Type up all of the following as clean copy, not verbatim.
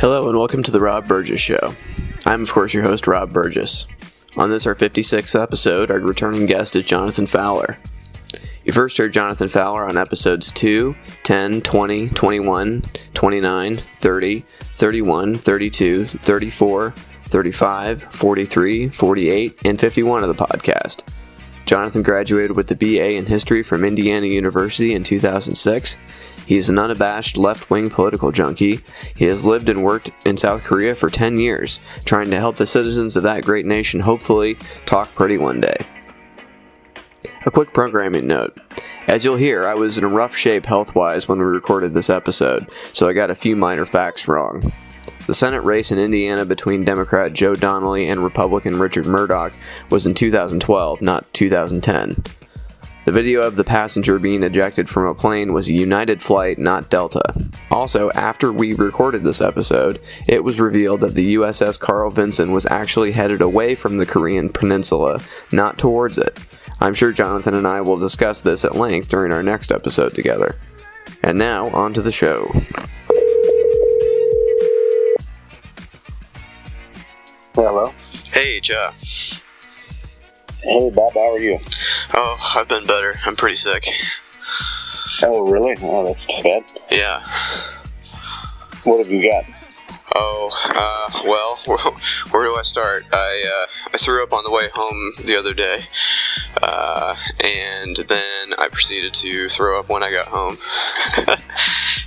Hello and welcome to the Rob Burgess Show. I'm, of course, your host, Rob Burgess. On this, our 56th episode, our returning guest is Jonathan Fowler. You first heard Jonathan Fowler on episodes 2, 10, 20, 21, 29, 30, 31, 32, 34, 35, 43, 48, and 51 of the podcast. Jonathan graduated with the BA in History from Indiana University in 2006. He is an unabashed left-wing political junkie. He has lived and worked in South Korea for 10 years, trying to help the citizens of that great nation hopefully talk pretty one day. A quick programming note. As you'll hear, I was in rough shape health-wise when we recorded this episode, so I got a few minor facts wrong. The Senate race in Indiana between Democrat Joe Donnelly and Republican Richard Mourdock was in 2012, not 2010. The video of the passenger being ejected from a plane was a United flight, not Delta. Also, after we recorded this episode, it was revealed that the USS Carl Vinson was actually headed away from the Korean Peninsula, not towards it. I'm sure Jonathan and I will discuss this at length during our next episode together. And now, on to the show. Hello. Hey, Joe. Hey, Bob, how are you? Oh, I've been better. I'm pretty sick. Oh, really? Oh, that's too bad. Yeah. What have you got? Well, where do I start? I threw up on the way home the other day, and then I proceeded to throw up when I got home.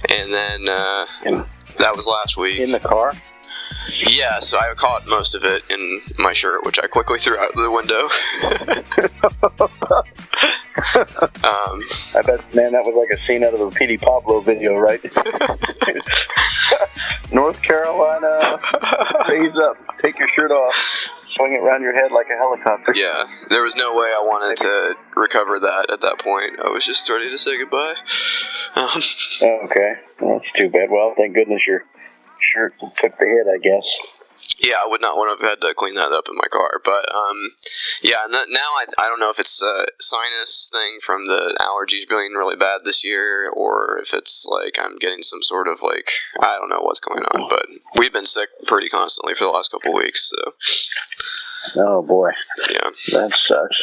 And then, that was last week. In the car? Yeah, so I caught most of it in my shirt, which I quickly threw out the window. I bet, man, that was like a scene out of a P.D. Pablo video, right? North Carolina, raise up, take your shirt off, swing it around your head like a helicopter. Yeah, there was no way I wanted to recover that at that point. I was just ready to say goodbye. Okay, well, that's too bad. Well, thank goodness your shirt took the hit, I guess. Yeah, I would not want to have had to clean that up in my car, but yeah. Now I don't know if it's a sinus thing from the allergies being really bad this year, or if it's like I'm getting some sort of like I don't know what's going on. But we've been sick pretty constantly for the last couple of weeks, so. Oh boy. Yeah. That sucks.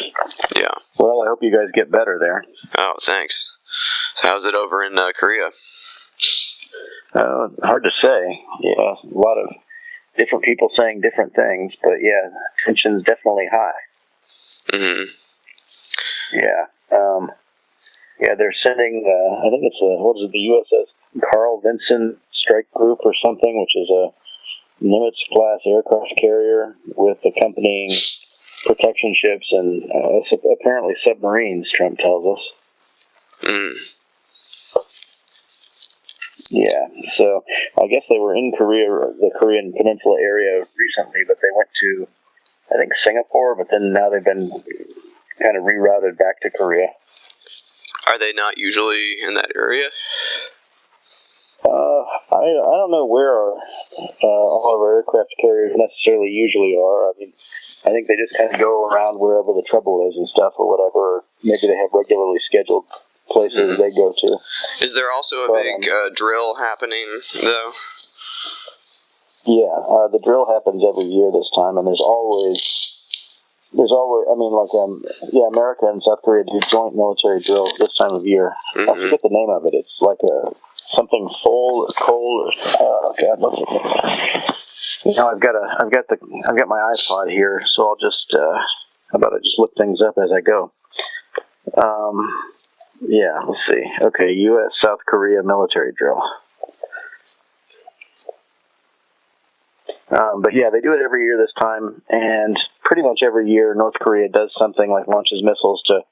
Yeah. Well, I hope you guys get better there. Oh, thanks. So how's it over in Korea? Hard to say. Yeah, a lot of different people saying different things, but yeah, tension's definitely high. Mm-hmm. Yeah. Yeah, they're sending, I think it's the USS Carl Vinson strike group or something, which is a Nimitz-class aircraft carrier with accompanying protection ships and apparently submarines, Trump tells us. Mm. Yeah, so I guess they were in Korea, the Korean Peninsula area recently, but they went to, I think, Singapore, but then now they've been kind of rerouted back to Korea. Are they not usually in that area? I don't know where all of our aircraft carriers necessarily usually are. I mean, I think they just kind of go around wherever the trouble is and stuff or whatever. Or maybe they have regularly scheduled places they go to. Is there also a big drill happening, though? Yeah, the drill happens every year this time, and there's always, I mean, like, America and South Korea do joint military drills this time of year. Mm-hmm. I forget the name of it. It's like something full or cold or, oh God, look at it. You know, I've got my iPod here, so I'll just, how about I just look things up as I go. Yeah, let's see. Okay, U.S. South Korea military drill. But yeah, they do it every year this time, and pretty much every year North Korea does something like launches missiles to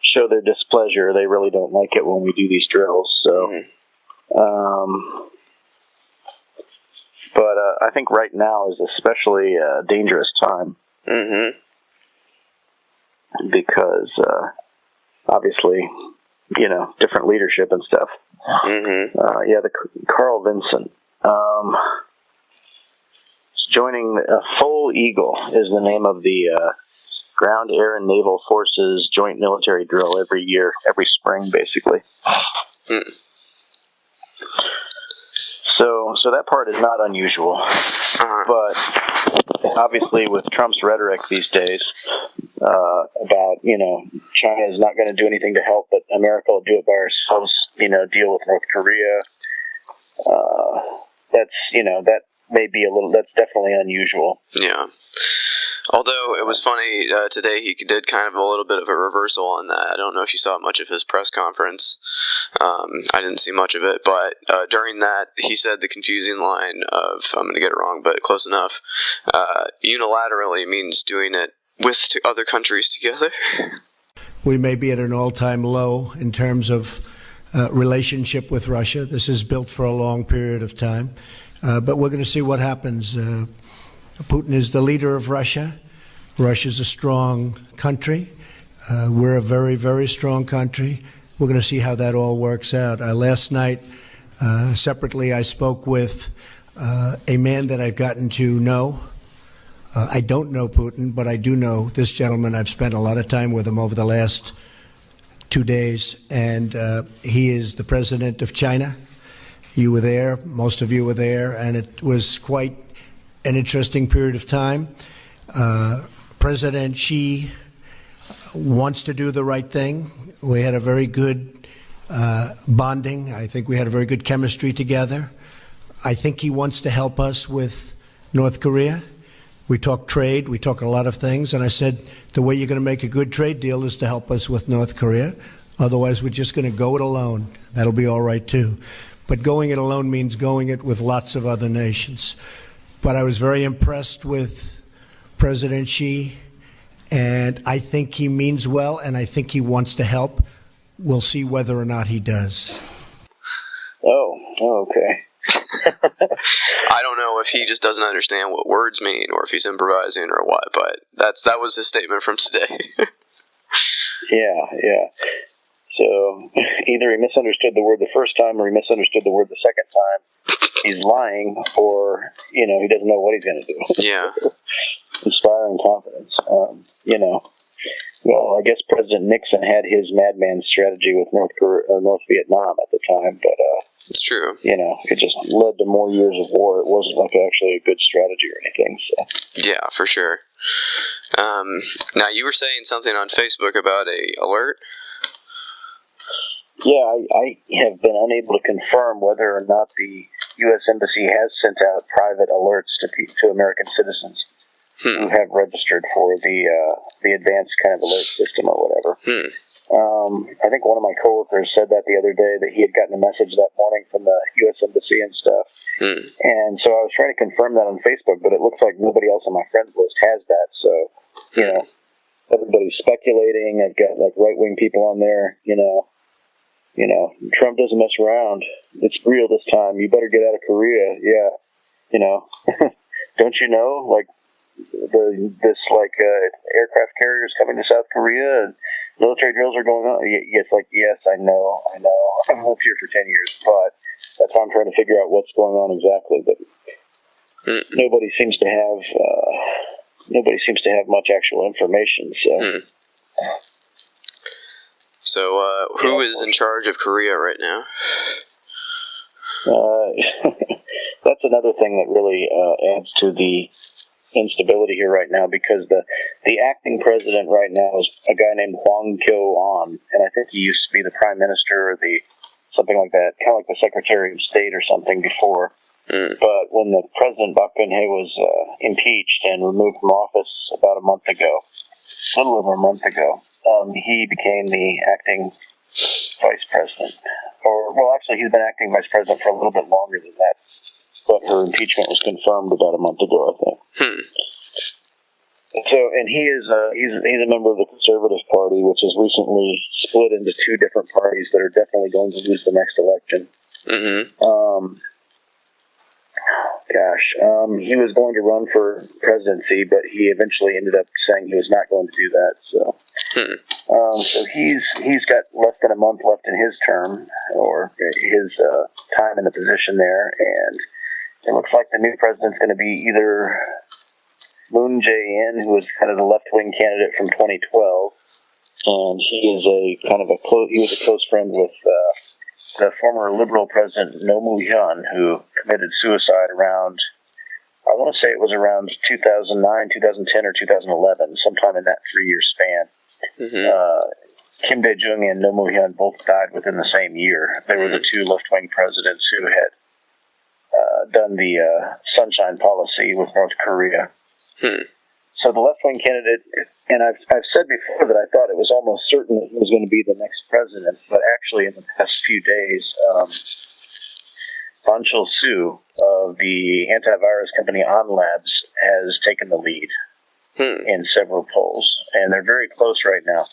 show their displeasure. They really don't like it when we do these drills. So, but I think right now is especially a dangerous time. Mm-hmm. Because obviously, you know, different leadership and stuff. Mm-hmm. Yeah, the Carl Vinson. Joining Full Eagle is the name of the Ground, Air, and Naval Forces joint military drill every year, every spring, basically. Mm. So, so that part is not unusual. But obviously with Trump's rhetoric these days about, China is not going to do anything to help, but America will do it by ourselves, deal with North Korea. That may be that's definitely unusual. Yeah. Although it was funny, today he did kind of a little bit of a reversal on that. I don't know if you saw much of his press conference. I didn't see much of it, but during that, he said the confusing line of, I'm going to get it wrong, but close enough, unilaterally means doing it with other countries together. We may be at an all-time low in terms of relationship with Russia. This is built for a long period of time, but we're going to see what happens. Putin is the leader of Russia. Russia's a strong country. We're a very, very strong country. We're going to see how that all works out. Last night, separately, I spoke with a man that I've gotten to know. I don't know Putin, but I do know this gentleman. I've spent a lot of time with him over the last 2 days, and he is the president of China. You were there. Most of you were there, and it was quite an interesting period of time. President Xi wants to do the right thing. We had a very good bonding. I think we had a very good chemistry together. I think he wants to help us with North Korea. We talk trade, we talk a lot of things, and I said the way you're going to make a good trade deal is to help us with North Korea. Otherwise, we're just going to go it alone. That'll be all right, too. But going it alone means going it with lots of other nations. But I was very impressed with President Xi, and I think he means well, and I think he wants to help. We'll see whether or not he does. Oh, okay. I don't know if he just doesn't understand what words mean or if he's improvising or what, but that was his statement from today. Yeah. So either he misunderstood the word the first time or he misunderstood the word the second time. He's lying, or, he doesn't know what he's going to do. Yeah. Inspiring confidence. Well, I guess President Nixon had his madman strategy with North Vietnam at the time, but it's true. It just led to more years of war. It wasn't like actually a good strategy or anything. So. Yeah, for sure. Now, you were saying something on Facebook about a alert? Yeah, I have been unable to confirm whether or not the U.S. Embassy has sent out private alerts to American citizens who have registered for the advanced kind of alert system or whatever. I think one of my coworkers said that the other day, that he had gotten a message that morning from the U.S. Embassy and stuff. And so I was trying to confirm that on Facebook, but it looks like nobody else on my friends list has that. So, everybody's speculating. I've got right-wing people on there, Trump doesn't mess around. It's real this time. You better get out of Korea. Yeah. Don't you know, aircraft carriers coming to South Korea and military drills are going on? Yes, I know. I've lived here for 10 years, but that's why I'm trying to figure out what's going on exactly. But nobody seems to have much actual information. So. So, who is in charge of Korea right now? That's another thing that really adds to the instability here right now, because the acting president right now is a guy named Hwang Kyo-ahn, and I think he used to be the prime minister or something like that, kind of like the secretary of state or something before. But when the president, Park Geun-hye, was impeached and removed from office about a little over a month ago, he became the acting vice president. Actually, he's been acting vice president for a little bit longer than that. But her impeachment was confirmed about a month ago, I think. And he's a member of the Conservative Party, which has recently split into two different parties that are definitely going to lose the next election. He was going to run for presidency, but he eventually ended up saying he was not going to do that. So he's got less than a month left in his term, or his time in the position there, and it looks like the new president's going to be either Moon Jae-in, who was kind of the left-wing candidate from 2012, and he was a close friend with the former Liberal President Roh Moo-hyun, who committed suicide around, I want to say it was around 2009, 2010, or 2011, sometime in that 3-year span. Kim Dae-jung and Roh Moo-hyun both died within the same year. They were the two left-wing presidents who had done the Sunshine Policy with North Korea. So the left-wing candidate, and I've said before that I thought it was almost certain that he was going to be the next president, but actually in the past few days, Ahn Cheol-soo of the antivirus company On Labs has taken the lead in several polls, and they're very close right now.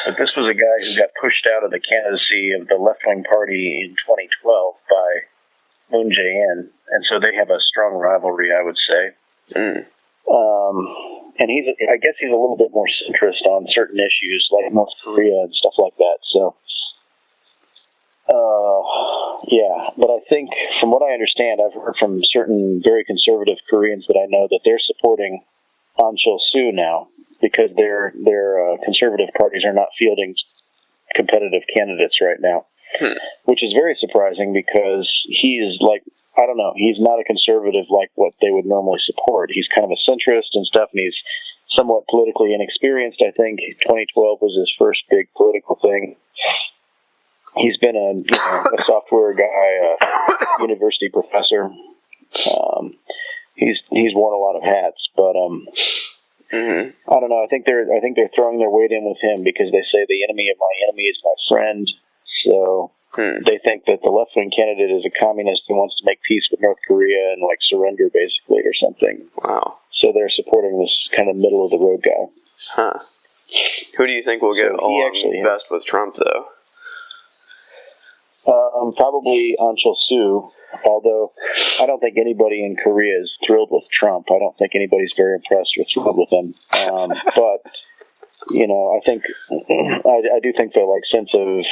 But this was a guy who got pushed out of the candidacy of the left-wing party in 2012 by Moon Jae-in, and so they have a strong rivalry, I would say. And I guess he's a little bit more centrist on certain issues like North Korea and stuff like that. So, yeah. But I think, from what I understand, I've heard from certain very conservative Koreans that I know that they're supporting Ahn Cheol-soo now because their conservative parties are not fielding competitive candidates right now, which is very surprising because he's like, I don't know, he's not a conservative like what they would normally support. He's kind of a centrist and stuff, and he's somewhat politically inexperienced. I think 2012 was his first big political thing. He's been a software guy, a university professor. He's worn a lot of hats, but I don't know. I think they're throwing their weight in with him because they say the enemy of my enemy is my friend. So they think that the left-wing candidate is a communist who wants to make peace with North Korea and like surrender basically or something. Wow. So they're supporting this kind of middle-of-the-road guy. Huh. Who do you think will get along best with Trump, though? Probably Ahn Cheol-soo, although I don't think anybody in Korea is thrilled with Trump. I don't think anybody's very impressed or thrilled with him. But, I think, I do think the sense of,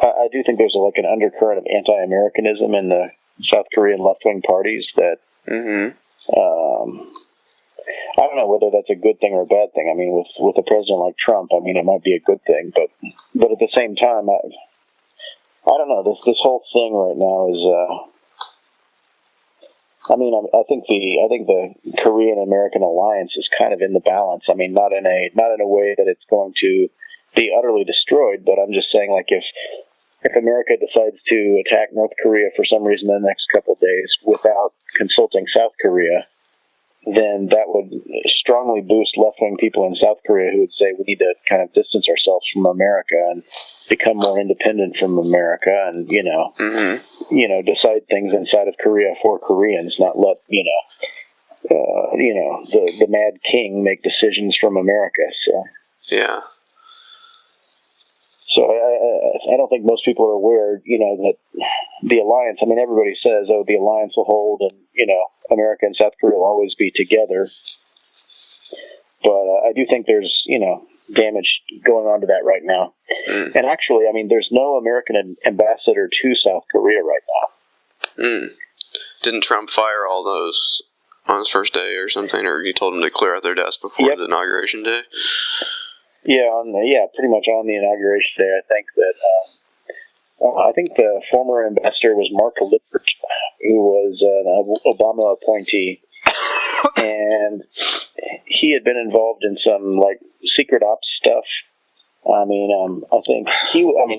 I do think there's an undercurrent of anti-Americanism in the South Korean left-wing parties that, I don't know whether that's a good thing or a bad thing. I mean, with a president like Trump, I mean, it might be a good thing, but at the same time, I don't know. This whole thing right now is. I think the Korean American alliance is kind of in the balance. I mean, not in a way that it's going to be utterly destroyed, but I'm just saying, like, if America decides to attack North Korea for some reason in the next couple of days without consulting South Korea, then that would strongly boost left-wing people in South Korea who would say we need to kind of distance ourselves from America and become more independent from America and, decide things inside of Korea for Koreans, not let, the mad king make decisions from America. So, yeah. So I don't think most people are aware, that the alliance, I mean, everybody says, the alliance will hold and, America and South Korea will always be together. But I do think there's, damage going on to that right now. And actually, I mean, there's no American ambassador to South Korea right now. Didn't Trump fire all those on his first day or something, or you told him to clear out their desk before the inauguration day? Yeah, pretty much on the inauguration day. I think the former ambassador was Mark Lippert, who was an Obama appointee, and he had been involved in some secret ops stuff. I mean, I think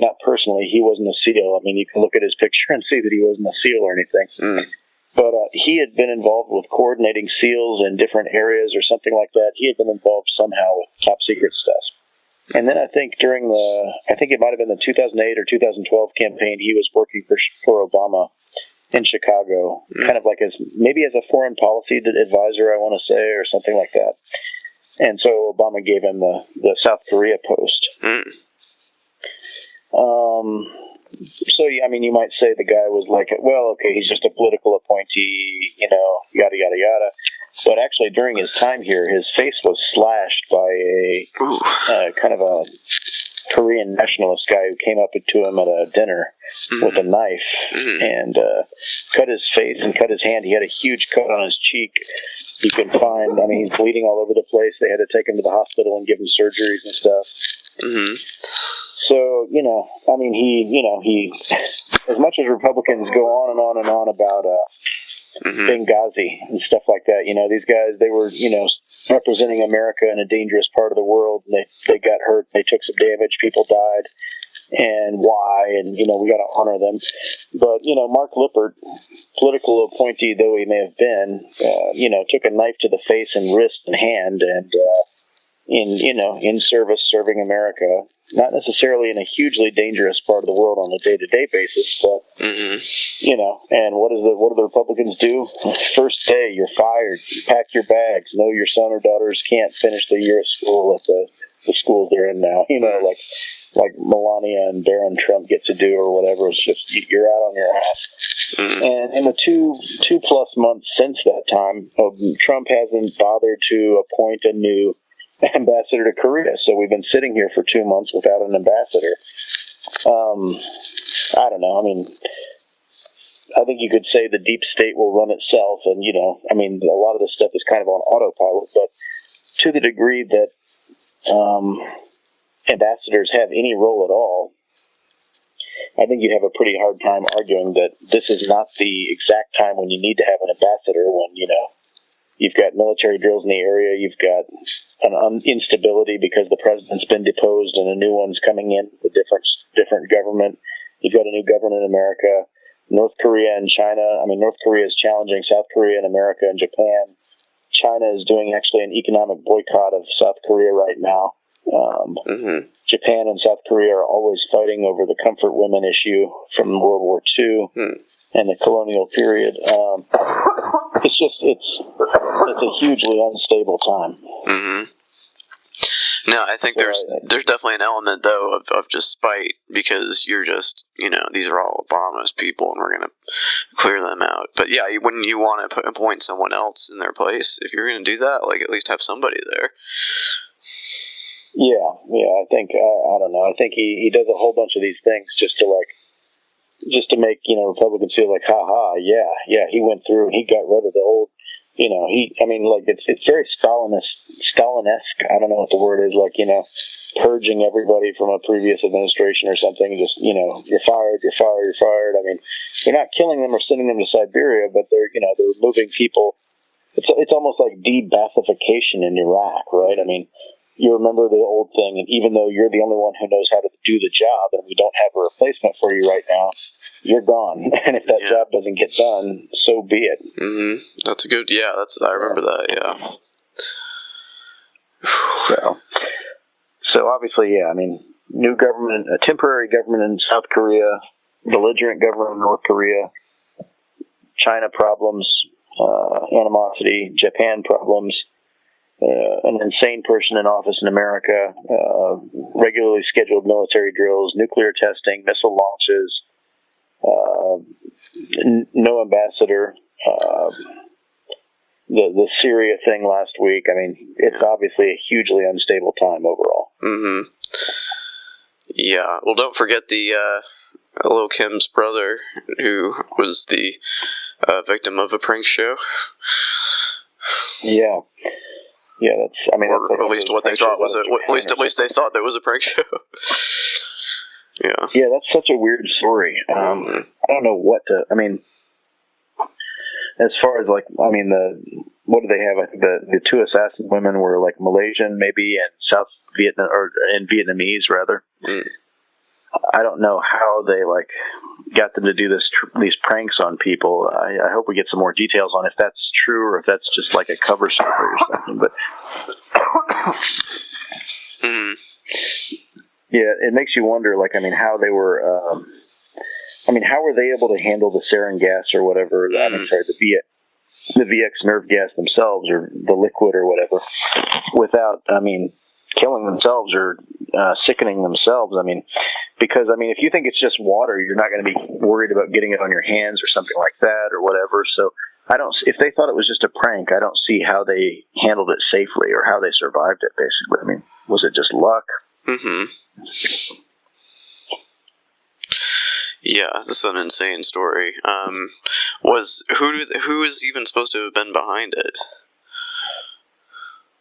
not personally, he wasn't a SEAL. I mean, you can look at his picture and see that he wasn't a SEAL or anything. But he had been involved with coordinating SEALs in different areas or something like that. He had been involved somehow with top secret stuff. And then I think during it might have been the 2008 or 2012 campaign, he was working for Obama in Chicago, kind of like maybe as a foreign policy advisor, I want to say, or something like that. And so Obama gave him the South Korea post. So, I mean, you might say the guy was like, well, okay, he's just a political appointee, yada, yada, yada. But actually, during his time here, his face was slashed by a kind of a Korean nationalist guy who came up to him at a dinner with a knife and cut his face and cut his hand. He had a huge cut on his cheek. You can find, I mean, he's bleeding all over the place. They had to take him to the hospital and give him surgeries and stuff. So, I mean, he, as much as Republicans go on and on and on about Benghazi and stuff like that, these guys, they were, representing America in a dangerous part of the world, and they got hurt, they took some damage, people died, and why, and, we got to honor them. But, Mark Lippert, political appointee though he may have been, took a knife to the face and wrist and hand, and, in service, serving America, not necessarily in a hugely dangerous part of the world on a day-to-day basis, but, and what do the Republicans do? First day, you're fired, you pack your bags, no, your son or daughters can't finish the year of school at the schools they're in now, like Melania and Barron Trump get to do or whatever. It's just, you're out on your ass. And in the two plus months since that time, Trump hasn't bothered to appoint a new ambassador to Korea. So we've been sitting here for 2 months without an ambassador. I don't know. I mean, I think you could say the deep state will run itself. And, I mean, a lot of this stuff is kind of on autopilot, but to the degree that ambassadors have any role at all, I think you have a pretty hard time arguing that this is not the exact time when you need to have an ambassador, when, you've got military drills in the area, you've got an instability because the president's been deposed and a new one's coming in with a different government. You've got a new government in America. North Korea and China, North Korea is challenging South Korea and America and Japan. China is doing actually an economic boycott of South Korea right now. Japan and South Korea are always fighting over the comfort women issue from World War II and the colonial period. It's a hugely unstable time. No, I think there's definitely an element though of just spite, because you're just, these are all Obama's people and we're gonna clear them out. But yeah, when you want to appoint someone else in their place, if you're gonna do that, like, at least have somebody there. Yeah, I think, I don't know, I think he does a whole bunch of these things just to make, Republicans feel like, yeah, he went through and he got rid of the old, it's very Stalin-esque, I don't know what the word is, purging everybody from a previous administration or something, just, you're fired. I mean, they're not killing them or sending them to Siberia, but they're moving people. It's almost like de-Baathification in Iraq, right? I mean, you remember the old thing, and even though you're the only one who knows how to do the job, and we don't have a replacement for you right now, you're gone. And if that job doesn't get done, so be it. That's a good, I remember that, So obviously, new government, a temporary government in South Korea, belligerent government in North Korea, China problems, animosity, Japan problems, an insane person in office in America, regularly scheduled military drills, nuclear testing, missile launches, no ambassador, the Syria thing last week. It's obviously a hugely unstable time overall. Yeah, well, don't forget the Lil Kim's brother, who was the victim of a prank show. That's. Or at least what they thought was at least they thought that was a prank show. Yeah, that's such a weird story. I don't know what to. As far as what do they have? I think the two assassin women were Malaysian, maybe, and South Vietnam, or in Vietnamese rather. I don't know how they got them to do these pranks on people. I hope we get some more details on if that's true or if that's just a cover story or something. But yeah, it makes you wonder. How they were. How were they able to handle the sarin gas or whatever? The VX nerve gas themselves, or the liquid or whatever, without killing themselves or sickening themselves. Because if you think it's just water, you're not going to be worried about getting it on your hands or something like that or whatever. So if they thought it was just a prank, I don't see how they handled it safely or how they survived it, basically. Was it just luck? Yeah, this is an insane story. Who is even supposed to have been behind it?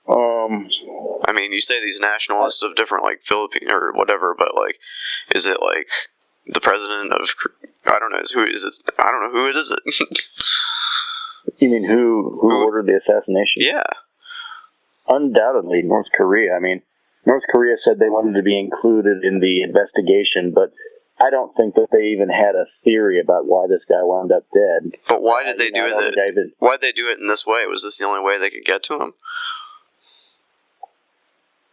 I mean, you say these nationalists of different, like, Philippine or whatever, but, like, is it, like, the president of, I don't know, who is it? I don't know, who it is it? You mean who ordered the assassination? Yeah. Undoubtedly, North Korea. I mean, North Korea said they wanted to be included in the investigation, but I don't think that they even had a theory about why this guy wound up dead. But why did they do it? Why did they do it in this way? Was this the only way they could get to him?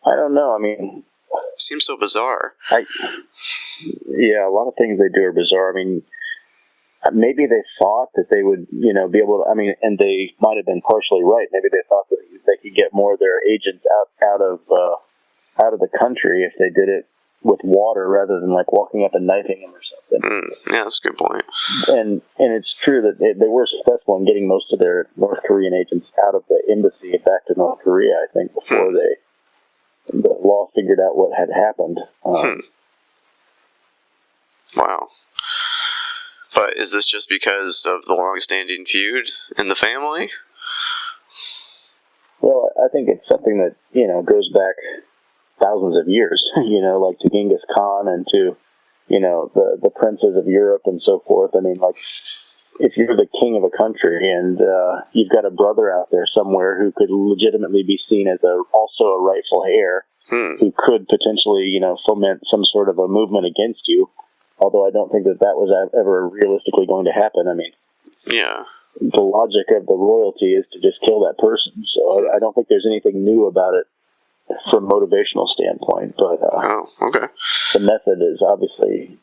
I don't know. I mean, it seems so bizarre. Yeah, a lot of things they do are bizarre. I mean, maybe they thought that they would, be able to. I mean, and they might have been partially right. Maybe they thought that they could get more of their agents out of the country if they did it with water rather than like walking up and knifing them or something. Yeah, that's a good point. And it's true that they were successful in getting most of their North Korean agents out of the embassy back to North Korea, I think, before the law figured out what had happened. Wow. But is this just because of the long-standing feud in the family? Well, I think it's something that, goes back thousands of years, like to Genghis Khan and to, the princes of Europe and so forth. I mean, like, if you're the king of a country and you've got a brother out there somewhere who could legitimately be seen as also a rightful heir, who could potentially, foment some sort of a movement against you, although I don't think that was ever realistically going to happen. I mean, yeah, the logic of the royalty is to just kill that person, so I don't think there's anything new about it from a motivational standpoint, but okay. The method is obviously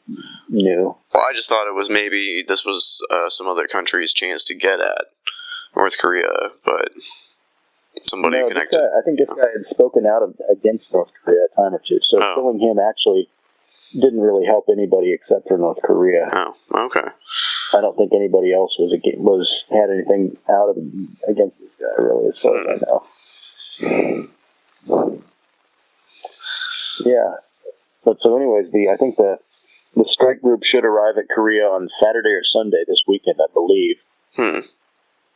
new. Well, I just thought it was maybe this was some other country's chance to get at North Korea, but somebody connected. I think this guy had spoken out against North Korea a time or two, so killing him actually didn't really help anybody except for North Korea. Oh, okay. I don't think anybody else had anything out against this guy, really, as far as I know. Yeah. But so anyways, I think the strike group should arrive at Korea on Saturday or Sunday this weekend, I believe.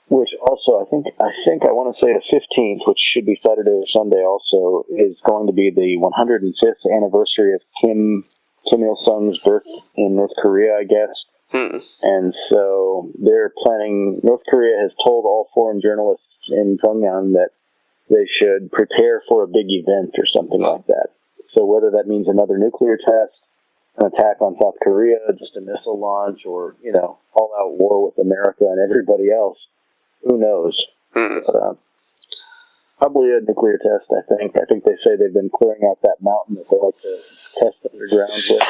Which also, I think I want to say the 15th, which should be Saturday or Sunday also, is going to be the 105th anniversary of Kim Il-sung's birth in North Korea, I guess. And so they're planning, North Korea has told all foreign journalists in Pyongyang that they should prepare for a big event or something like that. So whether that means another nuclear test, an attack on South Korea, just a missile launch, or, all-out war with America and everybody else, who knows? But, probably a nuclear test, I think. I think they say they've been clearing out that mountain that they like to test underground with.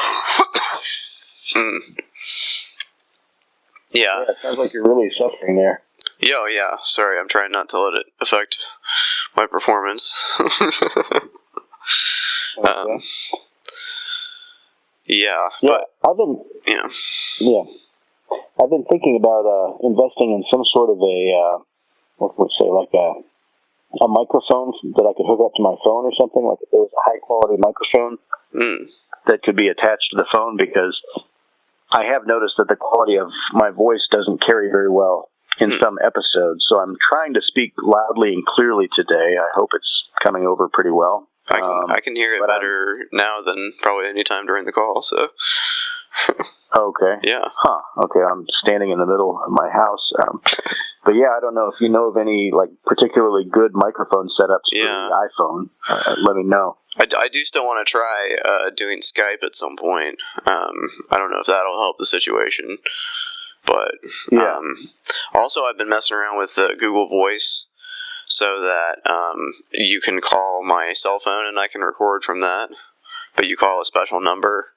Yeah. It sounds like you're really suffering there. Yeah. Sorry, I'm trying not to let it affect my performance. Yeah. But I've been thinking about investing in some sort of a microphone that I could hook up to my phone or something. Like if there was a high quality microphone that could be attached to the phone, because I have noticed that the quality of my voice doesn't carry very well in some episodes. So I'm trying to speak loudly and clearly today. I hope it's coming over pretty well. I can hear it better now than probably any time during the call, so. Okay. Yeah. Okay, I'm standing in the middle of my house. But yeah, I don't know if you know of any particularly good microphone setups for the iPhone. Let me know. I do still want to try doing Skype at some point. I don't know if that'll help the situation, but also I've been messing around with Google Voice, so that you can call my cell phone and I can record from that, but you call a special number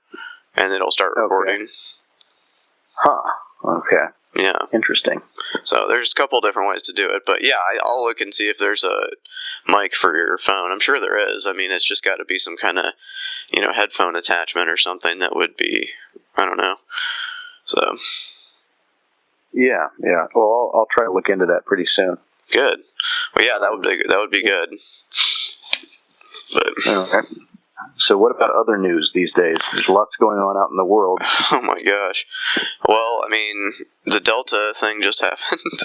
and it'll start recording. Okay. Yeah. Interesting. So there's a couple different ways to do it, but yeah, I'll look and see if there's a mic for your phone. I'm sure there is. I mean, it's just got to be some kind of, headphone attachment or something that would be, I don't know. So. Yeah. Well, I'll try to look into that pretty soon. Good. Well, yeah, that would be good. But. Okay. So what about other news these days? There's lots going on out in the world. Oh my gosh. Well, I mean, the Delta thing just happened.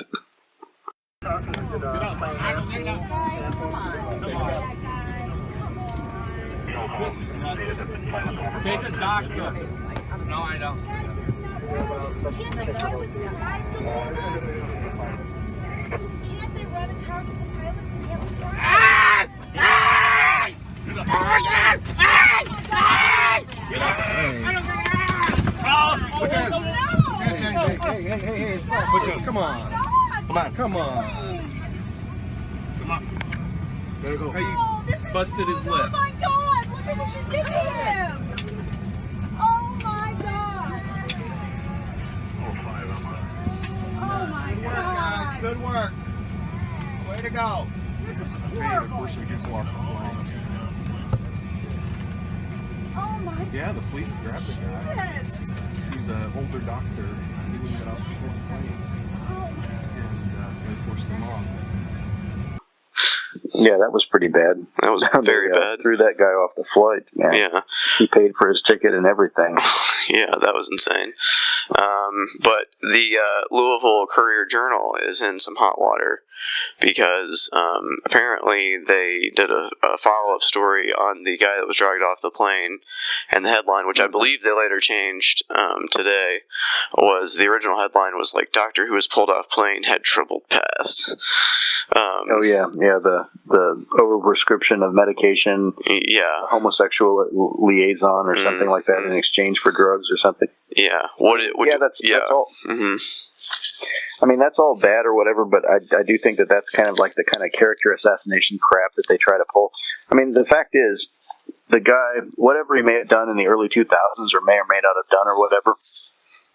This is nuts. Jason, doc something. No, I don't. Can't they run a car with the pilots and have them drive? Oh my God! Hey, stop. Come on. Come on. There you go. Hey, you busted his lip. Oh my God! Look at what you did to him! Oh my God! Oh my Good work, guys. God! Good work. Way to go. This is horrible. Of course, we just walked the plane. Oh my Yeah, the police grabbed the guy. Jesus! He's an older doctor. He wouldn't get off the plane. Oh And so they forced him off. Yeah, that was pretty bad. That was very bad. Threw that guy off the flight, man. Yeah. He paid for his ticket and everything. Yeah, that was insane. But the Louisville Courier-Journal is in some hot water because apparently they did a follow-up story on the guy that was dragged off the plane, and the headline, which I believe they later changed today, was the original headline was like, "Doctor who was pulled off plane had troubled past." Oh yeah, the overprescription of medication, Yeah. homosexual liaison or something like that in exchange for drugs or something. Yeah. That's all. Mm-hmm. I mean, that's all bad or whatever, but I do think that that's kind of like the kind of character assassination crap that they try to pull. I mean, the fact is, the guy, whatever he may have done in the early 2000s or may not have done or whatever,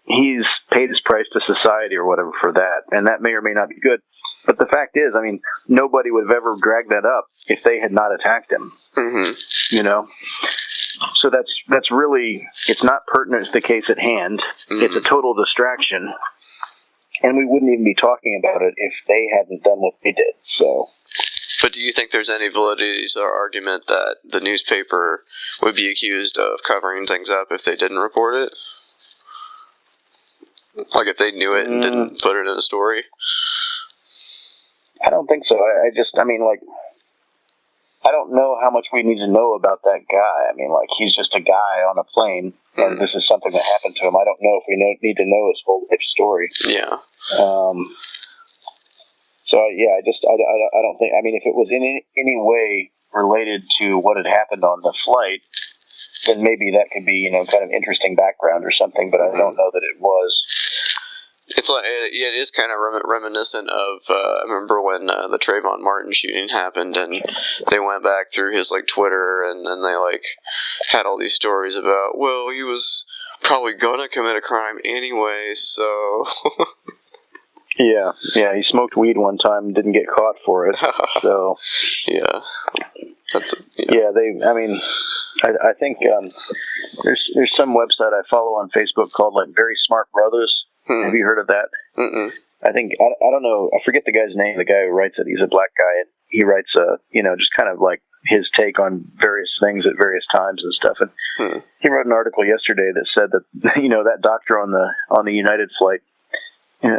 he's paid his price to society or whatever for that, and that may or may not be good. But the fact is, I mean, nobody would have ever dragged that up if they had not attacked him. Mm-hmm. You know? So that's really, it's not pertinent to the case at hand. Mm-hmm. It's a total distraction. And we wouldn't even be talking about it if they hadn't done what they did. So. But do you think there's any validity to our argument that the newspaper would be accused of covering things up if they didn't report it? Like if they knew it and didn't put it in a story? I don't think so. I don't know how much we need to know about that guy. I mean, like, he's just a guy on a plane, and this is something that happened to him. I don't know if we need to know his whole life story. Yeah. I don't think, I mean, if it was in any way related to what had happened on the flight, then maybe that could be, kind of interesting background or something, but I don't know that it was. It's like it is kind of reminiscent of I remember when the Trayvon Martin shooting happened, and they went back through his Twitter, and they had all these stories about, well, he was probably gonna commit a crime anyway, so. Yeah, he smoked weed one time and didn't get caught for it. So. Yeah. I think there's some website I follow on Facebook called Very Smart Brothers. Have you heard of that? Mm-mm. I think, I don't know, I forget the guy's name, the guy who writes it. He's a black guy, and he writes, just kind of like his take on various things at various times and stuff. And he wrote an article yesterday that said that, that doctor on the United flight,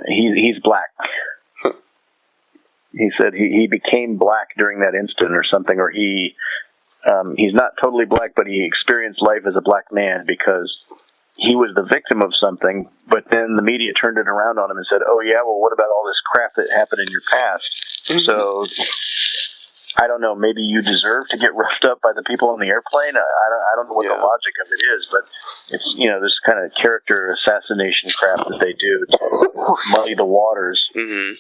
he's black. He said he became black during that instant or something, or he's not totally black, but he experienced life as a black man because he was the victim of something, but then the media turned it around on him and said, oh yeah, well, what about all this crap that happened in your past? So, I don't know, maybe you deserve to get roughed up by the people on the airplane? I don't know what the logic of it is, but it's, this kind of character assassination crap that they do to muddy the waters. Mm-hmm.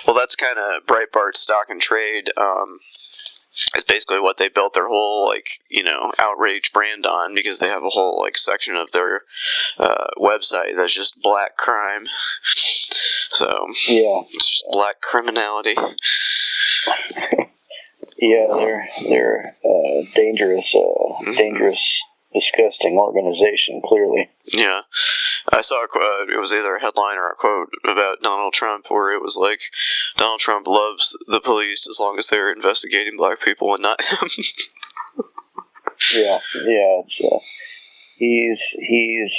Well, that's kind of Breitbart's stock and trade. It's basically what they built their whole outrage brand on, because they have a whole section of their website that's just black crime. So yeah, it's just black criminality. Yeah, they're dangerous, disgusting organization. Clearly. Yeah. I saw it was either a headline or a quote about Donald Trump where it was like, Donald Trump loves the police as long as they're investigating black people and not him. Yeah, it's, he's,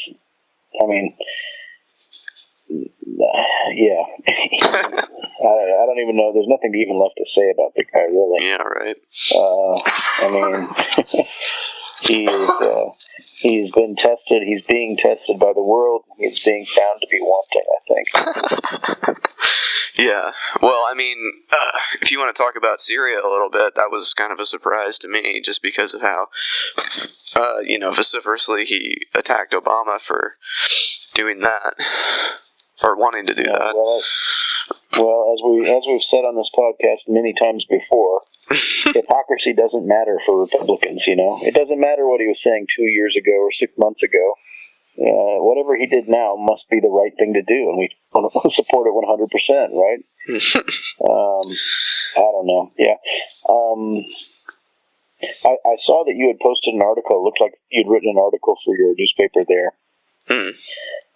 I mean, Yeah. I don't even know. There's nothing even left to say about the guy, really. Yeah, right. I mean, he's been tested. He's being tested by the world. He's being found to be wanting, I think. Yeah. Well, I mean, if you want to talk about Syria a little bit, that was kind of a surprise to me, just because of how, vociferously he attacked Obama for doing that, or wanting to do that. Well, as we've said on this podcast many times before, hypocrisy doesn't matter for Republicans. It doesn't matter what he was saying 2 years ago or 6 months ago. Whatever he did now must be the right thing to do, and we support it 100%, right? I don't know. Yeah. I saw that you had posted an article. It looked like you'd written an article for your newspaper there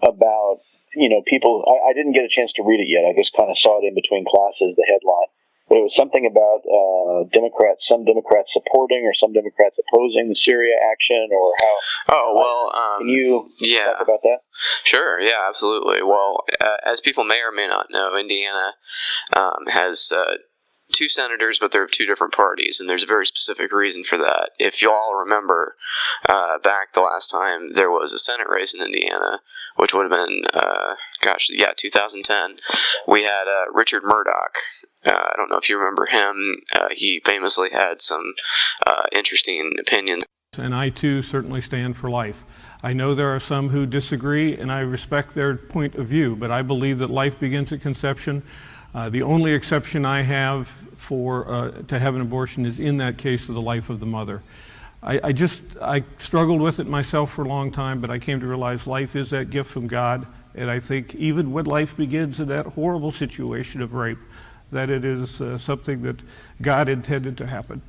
about, people. I didn't get a chance to read it yet. I just kind of saw it in between classes, the headline. But it was something about some Democrats supporting or some Democrats opposing the Syria action, or how. Oh, well, can you talk about that? Sure, yeah, absolutely. Well, as people may or may not know, Indiana has 2 senators, but they're of 2 different parties, and there's a very specific reason for that. If you all remember, back the last time there was a Senate race in Indiana, which would have been, 2010, we had Richard Mourdock. I don't know if you remember him. He famously had some interesting opinions. And I, too, certainly stand for life. I know there are some who disagree, and I respect their point of view, but I believe that life begins at conception. The only exception I have to have an abortion is in that case of the life of the mother. I struggled with it myself for a long time, but I came to realize life is that gift from God, and I think even when life begins in that horrible situation of rape, that it is something that God intended to happen.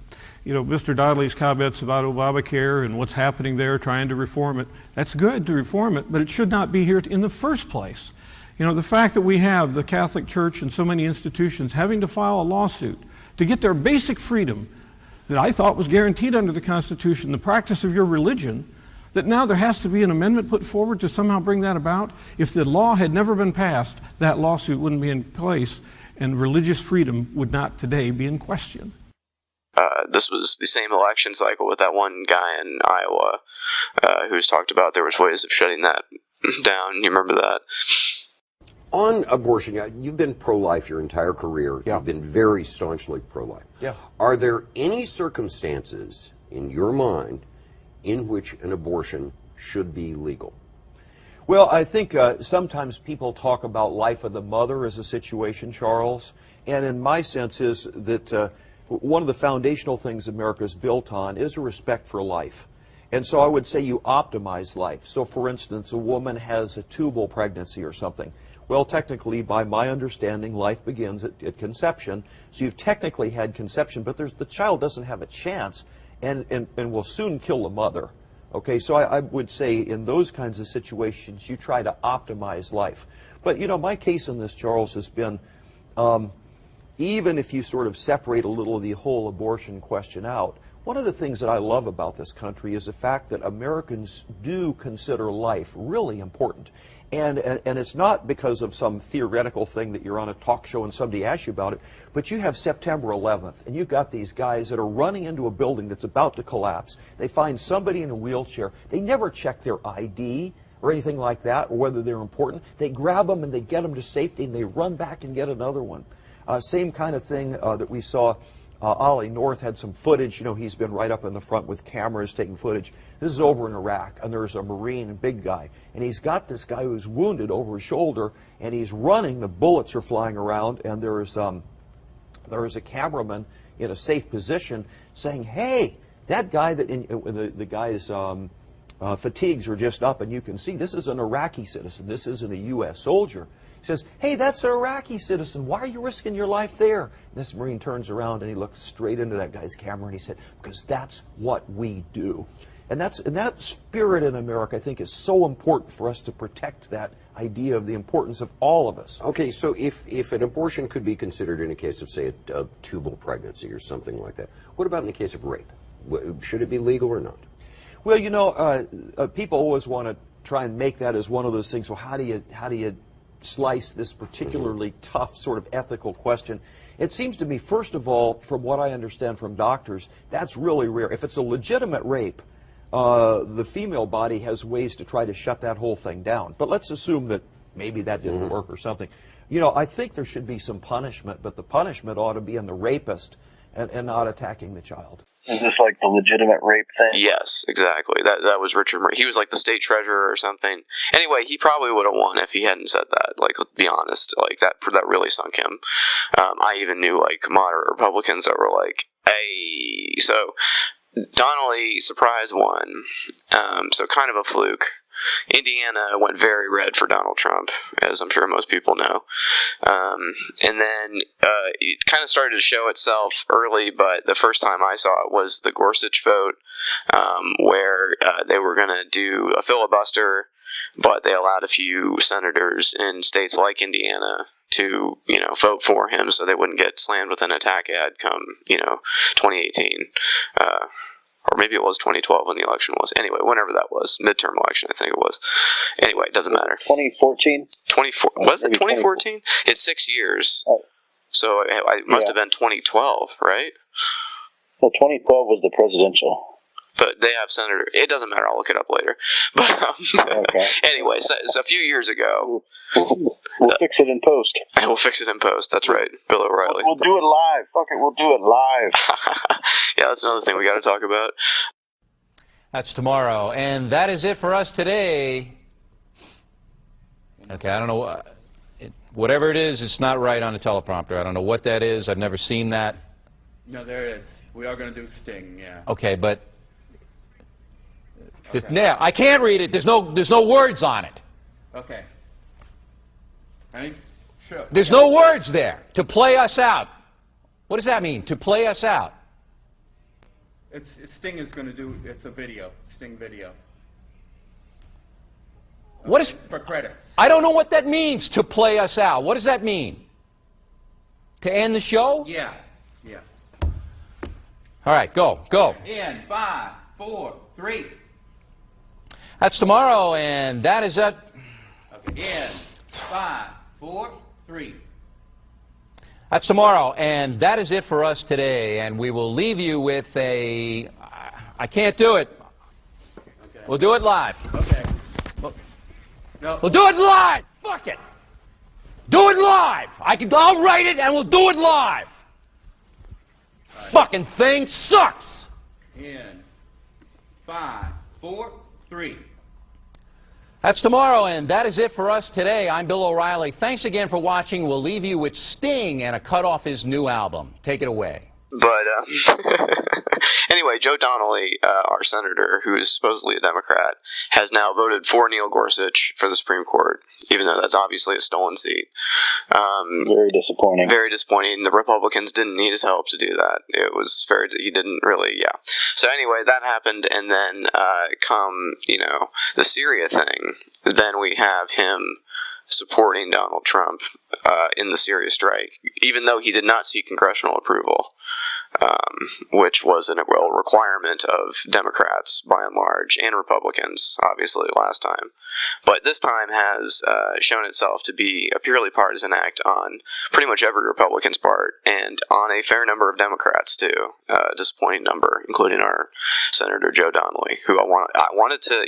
Mr. Donnelly's comments about Obamacare and what's happening there, trying to reform it, that's good to reform it, but it should not be here in the first place. The fact that we have the Catholic Church and so many institutions having to file a lawsuit to get their basic freedom that I thought was guaranteed under the Constitution, the practice of your religion, that now there has to be an amendment put forward to somehow bring that about. If the law had never been passed, that lawsuit wouldn't be in place, and religious freedom would not today be in question. This was the same election cycle with that one guy in Iowa who's talked about there was ways of shutting that down. You remember that? On abortion, you've been pro-life your entire career. Yeah. You've been very staunchly pro-life. Yeah. Are there any circumstances in your mind in which an abortion should be legal? Well, I think sometimes people talk about life of the mother as a situation, Charles, and in my sense is that one of the foundational things America is built on is a respect for life. And so I would say you optimize life. So for instance, a woman has a tubal pregnancy or something. Well, technically, by my understanding, life begins at conception. So you've technically had conception, but the child doesn't have a chance and will soon kill the mother. Okay, so I would say in those kinds of situations, you try to optimize life. But, my case in this, Charles, has been, even if you sort of separate a little of the whole abortion question out, one of the things that I love about this country is the fact that Americans do consider life really important. And it's not because of some theoretical thing that you're on a talk show and somebody asks you about it, but you have September 11th, and you've got these guys that are running into a building that's about to collapse. They find somebody in a wheelchair. They never check their ID or anything like that, or whether they're important. They grab them and they get them to safety, and they run back and get another one. Same kind of thing that we saw. Ollie North had some footage. He's been right up in the front with cameras taking footage. This is over in Iraq, and there's a Marine, a big guy, and he's got this guy who's wounded over his shoulder, and he's running. The bullets are flying around, and there is a cameraman in a safe position saying, "Hey, that guy the guy's fatigues are just up, and you can see this is an Iraqi citizen. This isn't a U.S. soldier." He says, "Hey, that's an Iraqi citizen. Why are you risking your life there?" And this Marine turns around and he looks straight into that guy's camera and he said, "Because that's what we do." And that spirit in America, I think, is so important for us to protect that idea of the importance of all of us. Okay, so if an abortion could be considered in a case of, say, a tubal pregnancy or something like that, what about in the case of rape? Should it be legal or not? Well, people always want to try and make that as one of those things. Well, how do you slice this particularly tough sort of ethical question. It seems to me, first of all, from what I understand from doctors, that's really rare. If it's a legitimate rape, the female body has ways to try to shut that whole thing down. But let's assume that maybe that didn't work or something. You know, I think there should be some punishment, but the punishment ought to be on the rapist and not attacking the child. Is this like the legitimate rape thing? Yes, exactly. That was Richard Murray. He was like the state treasurer or something. Anyway, he probably would have won if he hadn't said that. Like, let's be honest, like that really sunk him. I even knew like moderate Republicans that were like, "Hey," so Donnelly surprise won. So kind of a fluke. Indiana went very red for Donald Trump, as I'm sure most people know. And then it kind of started to show itself early, but the first time I saw it was the Gorsuch vote, where they were going to do a filibuster, but they allowed a few senators in states like Indiana to, vote for him so they wouldn't get slammed with an attack ad come, 2018. Or maybe it was 2012 when the election was. Anyway, whenever that was. Midterm election, I think it was. Anyway, it doesn't matter. 2014? Was it 2014? It's 6 years. So it must have been 2012, right? Well, 2012 was the presidential. But they have senator. It doesn't matter. I'll look it up later. But okay. Anyway, so a few years ago. We'll fix it in post. We'll fix it in post. That's right, Bill O'Reilly. We'll do it live. Fuck it, we'll do it live. Yeah, that's another thing we got to talk about. That's tomorrow, and that is it for us today. Okay, I don't know. Whatever it is, it's not right on the teleprompter. I don't know what that is. I've never seen that. No, there is. We are going to do Sting, yeah. Okay, but now I can't read it. There's no words on it. Okay. Honey? Sure. There's no words there. To play us out. What does that mean? To play us out. Sting is going to do. It's a video. Sting video. What is for credits? I don't know what that means. To play us out. What does that mean? To end the show? Yeah. Yeah. All right. Go. In 5, 4, 3. That's tomorrow, and that is it. Okay. In 5, 4, 3. That's tomorrow, and that is it for us today. And we will leave you with a. I can't do it. Okay. We'll do it live. Okay. No. We'll do it live. Fuck it. Do it live. I'll write it, and we'll do it live. Right. Fucking thing sucks. In 5, 4, 3. That's tomorrow, and that is it for us today. I'm Bill O'Reilly. Thanks again for watching. We'll leave you with Sting and a cut off his new album. Take it away. But anyway, Joe Donnelly, our senator, who is supposedly a Democrat, has now voted for Neil Gorsuch for the Supreme Court, even though that's obviously a stolen seat. Very disappointing. Very disappointing. The Republicans didn't need his help to do that. He didn't really, So anyway, that happened, and then come, the Syria thing, then we have him supporting Donald Trump in the Syria strike, even though he did not seek congressional approval, which was a requirement of Democrats by and large, and Republicans, obviously, last time. But this time has shown itself to be a purely partisan act on pretty much every Republican's part, and on a fair number of Democrats, too. A disappointing number, including our Senator Joe Donnelly, who I wanted to,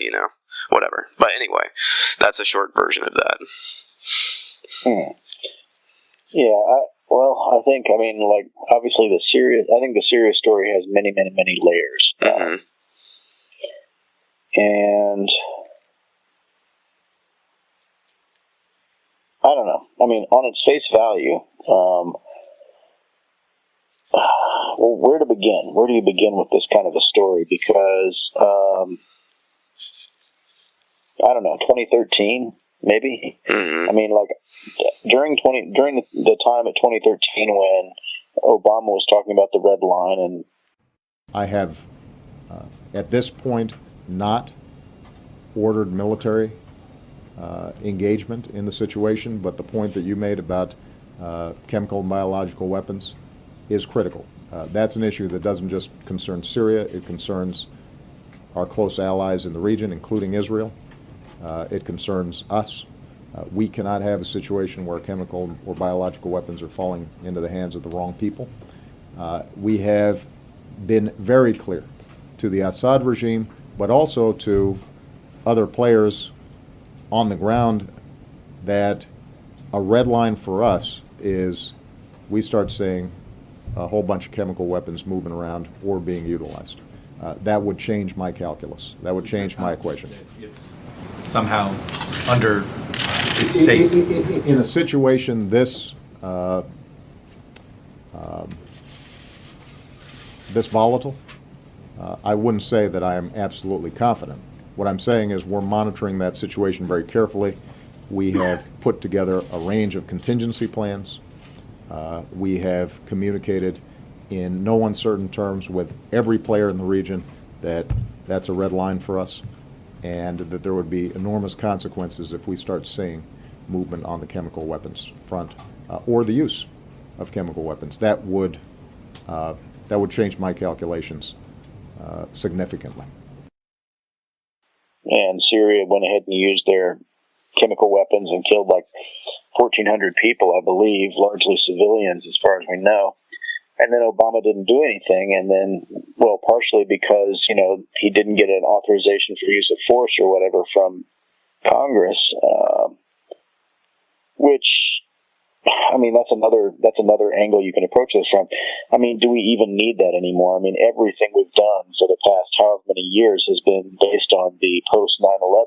whatever. But anyway, that's a short version of that. Yeah, obviously I think the Syria story has many, many, many layers. Mm-hmm. And I don't know. I mean, on its face value, well, where to begin? Where do you begin with this kind of a story? Because, I don't know, 2013, maybe? Mm-hmm. I mean, during the time at 2013 when Obama was talking about the red line, and I have, at this point, not ordered military engagement in the situation, but the point that you made about chemical and biological weapons is critical. That's an issue that doesn't just concern Syria, it concerns our close allies in the region, including Israel. It concerns us. We cannot have a situation where chemical or biological weapons are falling into the hands of the wrong people. We have been very clear to the Assad regime, but also to other players on the ground, that a red line for us is we start seeing a whole bunch of chemical weapons moving around or being utilized. That would change my calculus. That would change my equation. It's somehow under its safe. In a situation this this volatile, I wouldn't say that I am absolutely confident. What I'm saying is we're monitoring that situation very carefully. We have put together a range of contingency plans. We have communicated in no uncertain terms with every player in the region that that's a red line for us, and that there would be enormous consequences if we start seeing movement on the chemical weapons front, or the use of chemical weapons. That would change my calculations significantly. And Syria went ahead and used their chemical weapons and killed like 1,400 people, I believe, largely civilians as far as we know. And then Obama didn't do anything, and then, well, partially because, he didn't get an authorization for use of force or whatever from Congress, which, I mean, that's another angle you can approach this from. I mean, do we even need that anymore? I mean, everything we've done for the past however many years has been based on the post 9/11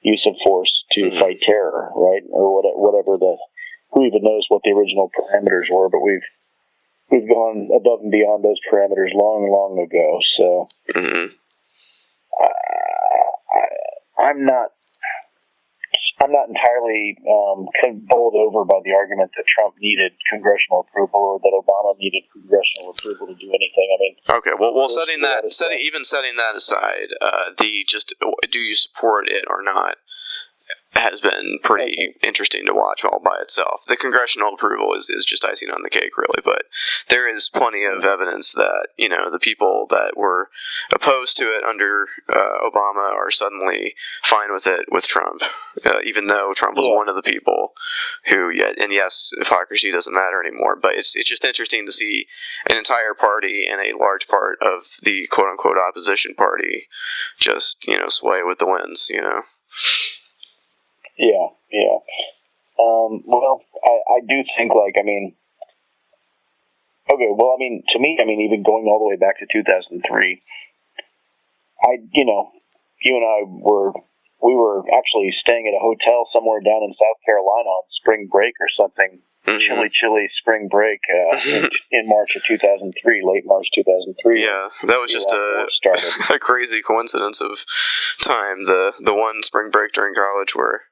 use of force to fight terror, right? Or whatever who even knows what the original parameters were, but we've gone above and beyond those parameters long, long ago. So I'm not entirely bowled over by the argument that Trump needed congressional approval or that Obama needed congressional approval to do anything. I mean, okay. Well, setting that aside, do you support it or not has been pretty interesting to watch all by itself. The congressional approval is just icing on the cake, really, but there is plenty of evidence that, the people that were opposed to it under Obama are suddenly fine with it with Trump, even though Trump was one of the people who, and yes, hypocrisy doesn't matter anymore, but it's just interesting to see an entire party and a large part of the quote-unquote opposition party just, sway with the winds, Yeah. Well, I do think, to me, even going all the way back to 2003, you and I we were actually staying at a hotel somewhere down in South Carolina on spring break or something, chilly spring break in March of 2003, late March 2003. Yeah, that was just a crazy coincidence of time. The one spring break during college where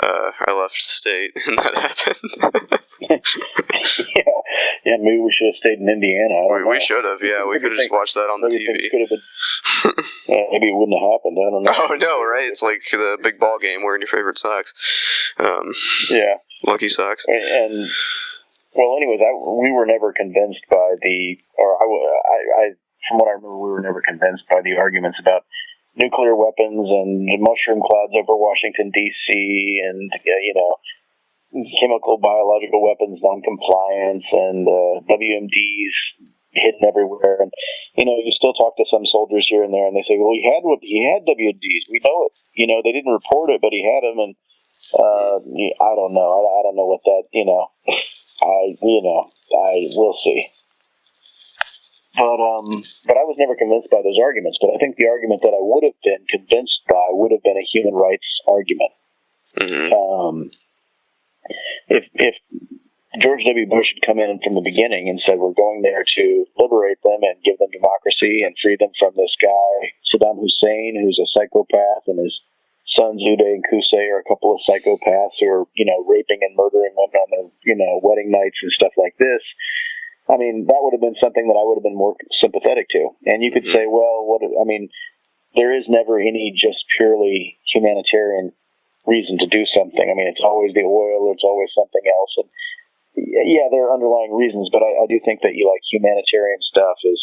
I left the state and that happened. Yeah, maybe we should have stayed in Indiana. We should have, yeah. We could have just watched that on the TV. Maybe it wouldn't have happened. I don't know. Oh, no, right? It's like the big ball game wearing your favorite socks. Lucky socks. And well, anyways, we were never convinced by from what I remember, we were never convinced by the arguments about nuclear weapons and mushroom clouds over Washington, D.C., and, chemical, biological weapons non-compliance and WMDs hidden everywhere. And, you still talk to some soldiers here and there, and they say, well, he had WMDs. We know it. They didn't report it, but he had them. And I don't know. I don't know what that, we'll see. But I was never convinced by those arguments. But I think the argument that I would have been convinced by would have been a human rights argument. If George W. Bush had come in from the beginning and said, we're going there to liberate them and give them democracy and free them from this guy, Saddam Hussein, who's a psychopath, and his sons, Uday and Qusay, are a couple of psychopaths who are, raping and murdering women on their, wedding nights and stuff like this. I mean, that would have been something that I would have been more sympathetic to. And you could say, well, there is never any just purely humanitarian reason to do something. I mean, it's always the oil, or it's always something else. And yeah, there are underlying reasons, but I do think that humanitarian stuff is,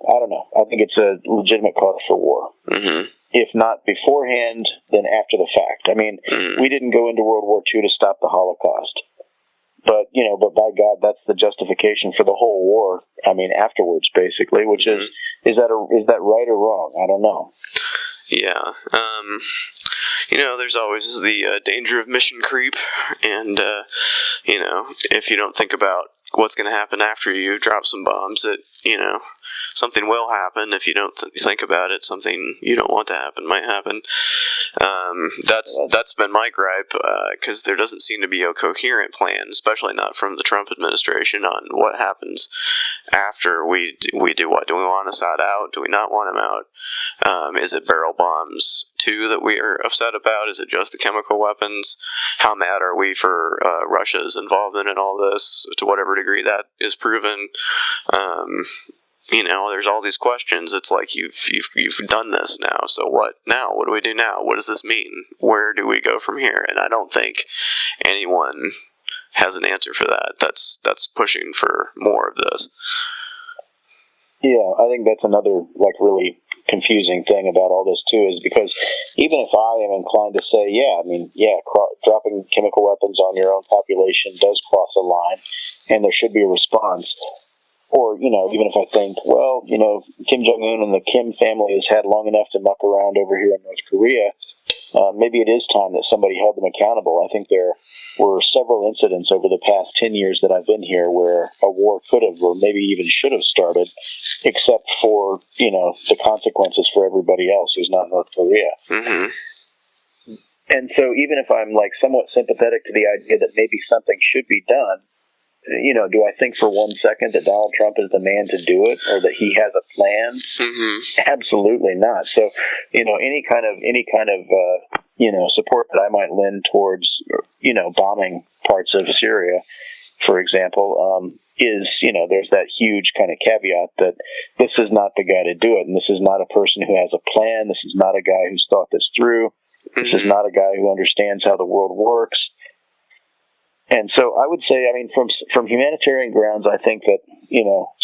I don't know. I think it's a legitimate cause for war. Mm-hmm. If not beforehand, then after the fact. I mean, we didn't go into World War II to stop the Holocaust. But, but by God, that's the justification for the whole war. I mean, afterwards, basically, which is that right or wrong? I don't know. Yeah. There's always the danger of mission creep. And, if you don't think about what's going to happen after you drop some bombs, that, something will happen. If you don't think about it, something you don't want to happen might happen. That's been my gripe, because there doesn't seem to be a coherent plan, especially not from the Trump administration, on what happens after we do what. Do we want Assad out? Do we not want him out? Is it barrel bombs too that we are upset about? Is it just the chemical weapons? How mad are we for Russia's involvement in all this, to whatever degree that is proven? There's all these questions. It's like you've done this now, so what now? What do we do now? What does this mean? Where do we go from here? And I don't think anyone has an answer for that. That's pushing for more of this. Yeah, I think that's another really confusing thing about all this too, is because even if I am inclined to say, dropping chemical weapons on your own population does cross a line, and there should be a response. Or, even if I think, Kim Jong-un and the Kim family has had long enough to muck around over here in North Korea, maybe it is time that somebody held them accountable. I think there were several incidents over the past 10 years that I've been here where a war could have, or maybe even should have started, except for, the consequences for everybody else who's not North Korea. Mm-hmm. And so even if I'm somewhat sympathetic to the idea that maybe something should be done, do I think for 1 second that Donald Trump is the man to do it, or that he has a plan? Mm-hmm. Absolutely not. So, any kind of support that I might lend towards, bombing parts of Syria, for example, is, there's that huge kind of caveat that this is not the guy to do it, and this is not a person who has a plan. This is not a guy who's thought this through. This is not a guy who understands how the world works. And so I would say, from humanitarian grounds, I think that,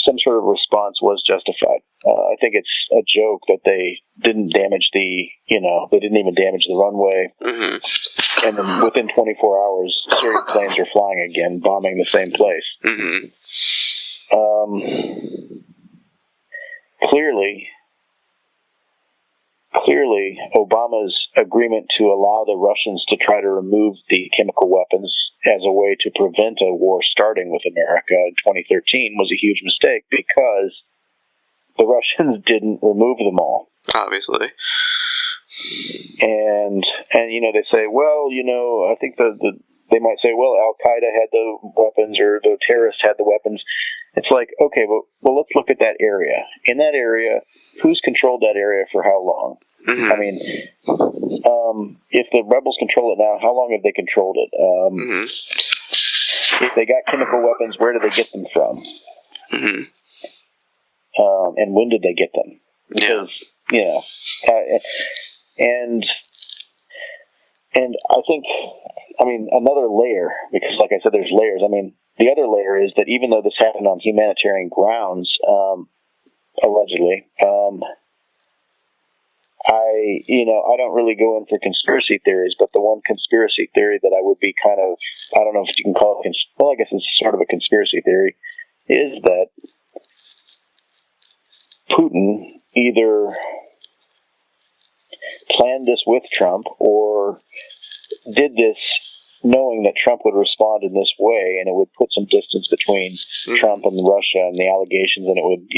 some sort of response was justified. I think it's a joke that they didn't damage they didn't even damage the runway. Mm-hmm. And then within 24 hours, Syrian planes are flying again, bombing the same place. Mm-hmm. Clearly, Obama's agreement to allow the Russians to try to remove the chemical weapons as a way to prevent a war starting with America in 2013 was a huge mistake, because the Russians didn't remove them all. Obviously. And they say, I think they might say, Al-Qaeda had the weapons, or the terrorists had the weapons. It's like, okay, well, let's look at that area. In that area, who's controlled that area for how long? Mm-hmm. If the rebels control it now, how long have they controlled it? If they got chemical weapons, where did they get them from? Mm-hmm. And when did they get them? Because, and I think, another layer, because like I said, there's layers. The other layer is that even though this happened on humanitarian grounds, allegedly, I don't really go in for conspiracy theories, but the one conspiracy theory that I would be kind of, I don't know if you can call it, I guess it's sort of a conspiracy theory, is that Putin either planned this with Trump or did this knowing that Trump would respond in this way, and it would put some distance between Trump and Russia and the allegations, and it would,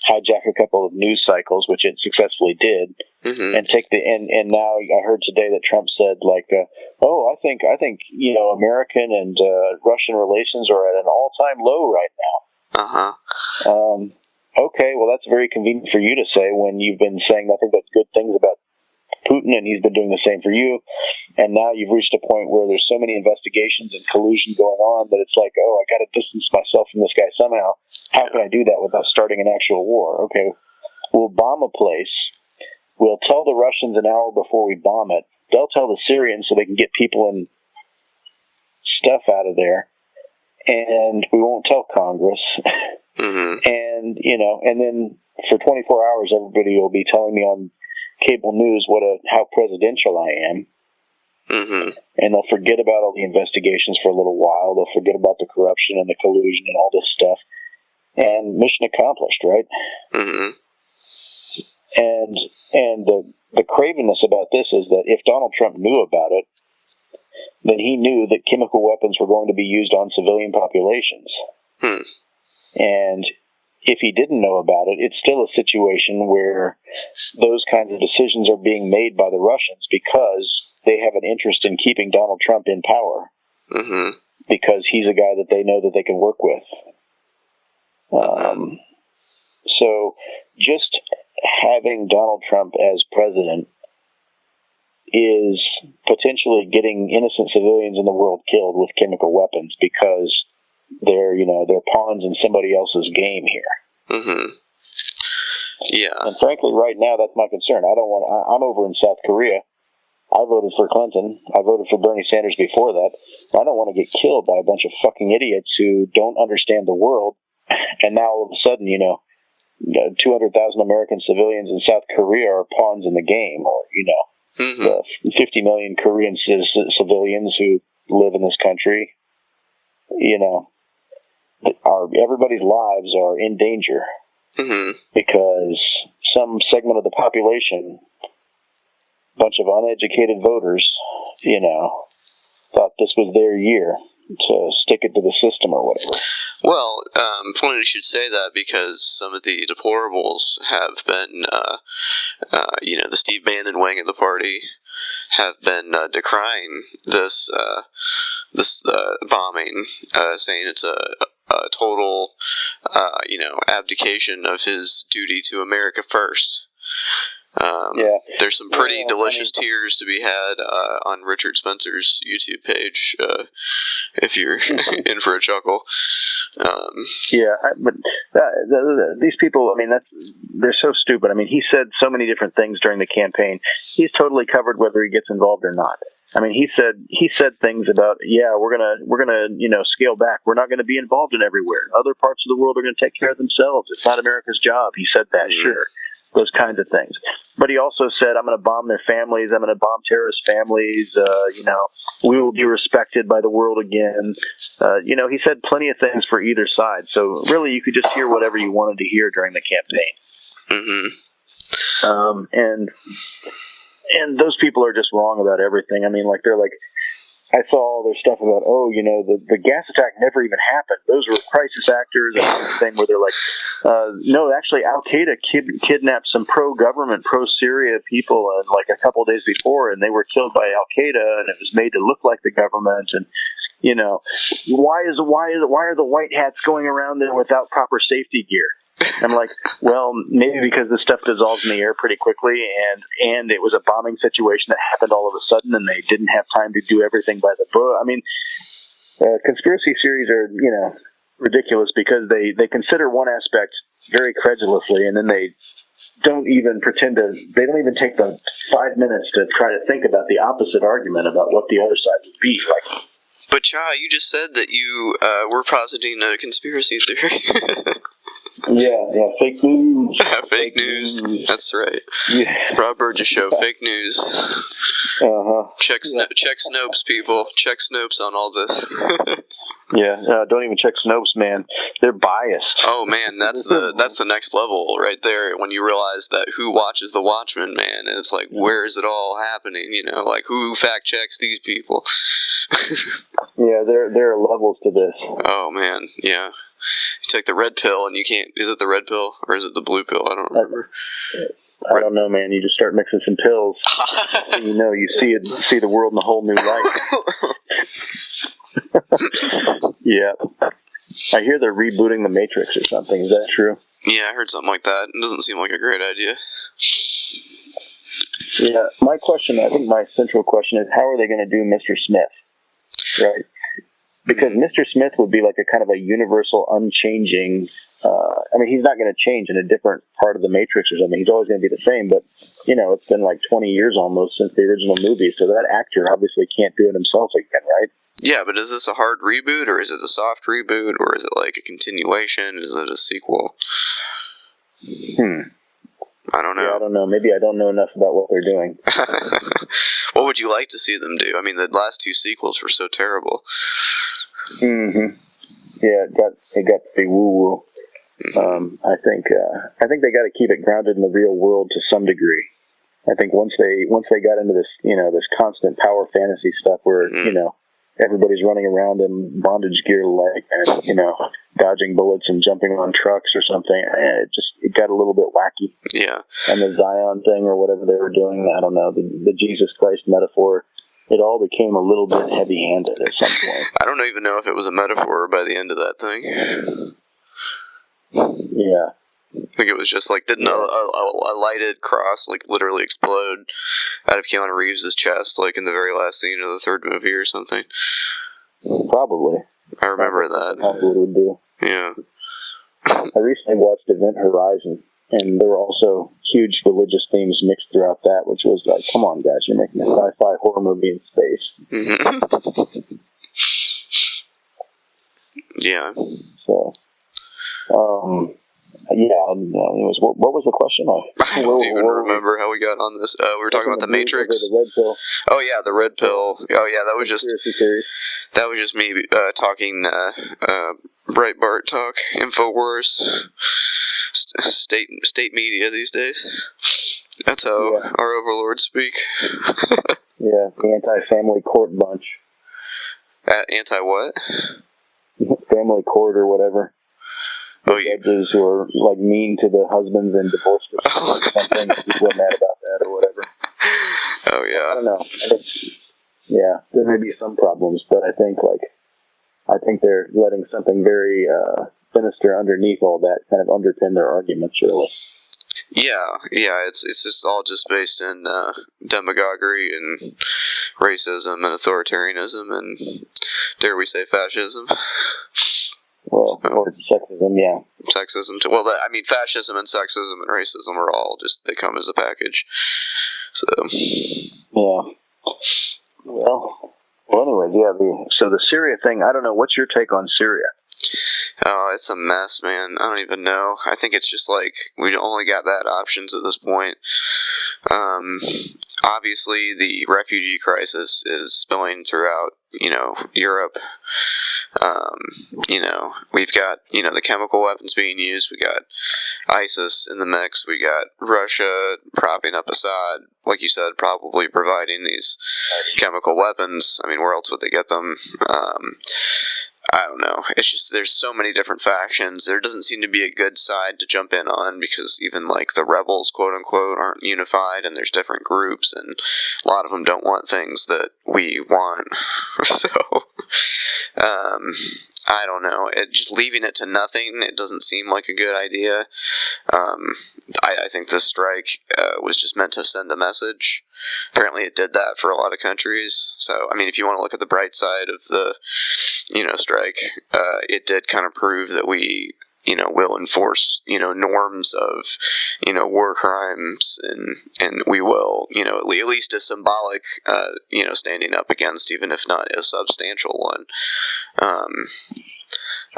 hijack a couple of news cycles, which it successfully did, and take and now I heard today that Trump said I think American and Russian relations are at an all-time low right now. Okay, well, that's very convenient for you to say when you've been saying nothing but good things about Putin, and he's been doing the same for you, and now you've reached a point where there's so many investigations and collusion going on that it's like, I got to distance myself from this guy somehow. How can I do that without starting an actual war? Okay, we'll bomb a place. We'll tell the Russians an hour before we bomb it. They'll tell the Syrians so they can get people and stuff out of there, and we won't tell Congress. And then for 24 hours, everybody will be telling me on cable news how presidential I am. Mm-hmm. And they'll forget about all the investigations for a little while. They'll forget about the corruption and the collusion and all this stuff. And mission accomplished, right? Mm-hmm. And the cravenness about this is that if Donald Trump knew about it, then he knew that chemical weapons were going to be used on civilian populations. And if he didn't know about it, it's still a situation where those kinds of decisions are being made by the Russians because they have an interest in keeping Donald Trump in power. Mm-hmm. Because he's a guy that they know that they can work with. So just having Donald Trump as president is potentially getting innocent civilians in the world killed with chemical weapons because they're pawns in somebody else's game here. Mm-hmm. Yeah. And frankly, right now, that's my concern. I'm over in South Korea. I voted for Clinton. I voted for Bernie Sanders before that. I don't want to get killed by a bunch of fucking idiots who don't understand the world. And now all of a sudden, 200,000 American civilians in South Korea are pawns in the game, or, the 50 million Korean civilians who live in this country, everybody's lives are in danger because some segment of the population, a bunch of uneducated voters, thought this was their year to stick it to the system or whatever. Well, funny you should say that because some of the deplorables have been, the Steve Bannon wing of the party have been decrying this bombing, saying it's a total, abdication of his duty to America first. There's some pretty delicious tears to be had on Richard Spencer's YouTube page if you're in for a chuckle. But these people, they're so stupid. He said so many different things during the campaign. He's totally covered whether he gets involved or not. He said things about, we're gonna scale back. We're not gonna be involved in everywhere. Other parts of the world are gonna take care of themselves. It's not America's job. He said that, sure. Those kinds of things. But he also said, I'm going to bomb their families. I'm going to bomb terrorist families. We will be respected by the world again. He said plenty of things for either side. So really, you could just hear whatever you wanted to hear during the campaign. And those people are just wrong about everything. They're like, I saw all their stuff about, the gas attack never even happened. Those were crisis actors and thing where they're like, no, actually Al-Qaeda kidnapped some pro-government, pro-Syria people a couple of days before, and they were killed by Al-Qaeda, and it was made to look like the government. And, why are the white hats going around there without proper safety gear? I'm like, well, maybe because this stuff dissolves in the air pretty quickly, and it was a bombing situation that happened all of a sudden, and they didn't have time to do everything by the book. Conspiracy theories are, ridiculous because they consider one aspect very credulously, and then they don't even take the 5 minutes to try to think about the opposite argument about what the other side would be like. But Cha, you just said that you were positing a conspiracy theory. Yeah, fake news. Fake news. That's right. Yeah. Rob Burgess Show, fake news. Check Snopes, people. Check Snopes on all this. Don't even check Snopes, man. They're biased. Oh man, that's the next level right there. When you realize that who watches The Watchmen, man, and it's like, where is it all happening? Who fact checks these people? There are levels to this. Oh man, yeah. You take the red pill and you can't. Is it the red pill or is it the blue pill? I don't remember. I don't know, man. You just start mixing some pills. And you see the world in a whole new light. Yeah. I hear they're rebooting the Matrix or something. Is that true? Yeah, I heard something like that. It doesn't seem like a great idea. Yeah, I think my central question is, how are they going to do Mr. Smith? Right? Because Mr. Smith would be like a kind of a universal, unchanging. He's not going to change in a different part of the Matrix or something. He's always going to be the same. But it's been like 20 years almost since the original movie, so that actor obviously can't do it himself again, right? Yeah, but is this a hard reboot, or is it a soft reboot, or is it like a continuation? Is it a sequel? I don't know. Yeah, I don't know. Maybe I don't know enough about what they're doing. What would you like to see them do? I mean, the last 2 sequels were so terrible. Yeah, it got to be woo-woo. I think they got to keep it grounded in the real world to some degree. I think once they got into this, this constant power fantasy stuff where, everybody's running around in bondage gear and, dodging bullets and jumping on trucks or something, it got a little bit wacky. Yeah. And the Zion thing or whatever they were doing, I don't know, the Jesus Christ metaphor, it all became a little bit heavy-handed at some point. I don't even know if it was a metaphor by the end of that thing. Yeah. I think it was just didn't a lighted cross literally explode out of Keanu Reeves' chest in the very last scene of the 3rd movie or something? Probably. I remember that. Probably would do. Yeah. I recently watched Event Horizon, and there were also huge religious themes mixed throughout that, which was come on, guys, you're making a sci-fi horror movie in space. Yeah. So, anyways, what was the question? I don't even remember how we got on this. We were talking about the Matrix. The red pill. Oh yeah, the red pill. Oh yeah, that was just me talking Breitbart talk, Infowars, state media these days. That's how our overlords speak. Yeah, the anti-family court bunch. Anti what? Family court or whatever. Judges who are mean to the husbands and divorce or something. People are mad about that or whatever. Oh yeah. I don't know. There may be some problems, but I think they're letting something very sinister underneath all that kind of underpin their arguments, really. Yeah, it's just all just based in demagoguery and racism and authoritarianism and, dare we say, fascism. Well, or sexism, yeah. Sexism, too. Well, fascism and sexism and racism are all they come as a package. So. Yeah. Well, anyways, so the Syria thing, I don't know, what's your take on Syria? Oh, it's a mess, man. I don't even know. I think it's just we only got bad options at this point. Obviously, the refugee crisis is spilling throughout, Europe. We've got, the chemical weapons being used. We got ISIS in the mix. We got Russia propping up Assad, like you said, probably providing these chemical weapons. I mean, where else would they get them? I don't know. It's just there's so many different factions. There doesn't seem to be a good side to jump in on because even the rebels, quote unquote, aren't unified, and there's different groups, and a lot of them don't want things that we want. So, I don't know. Just leaving it to nothing, it doesn't seem like a good idea. I think this strike was just meant to send a message. Apparently it did that for a lot of countries. So, if you want to look at the bright side of the, strike, it did kind of prove that we, will enforce, norms of, war crimes, and we will, at least a symbolic, standing up against, even if not a substantial one.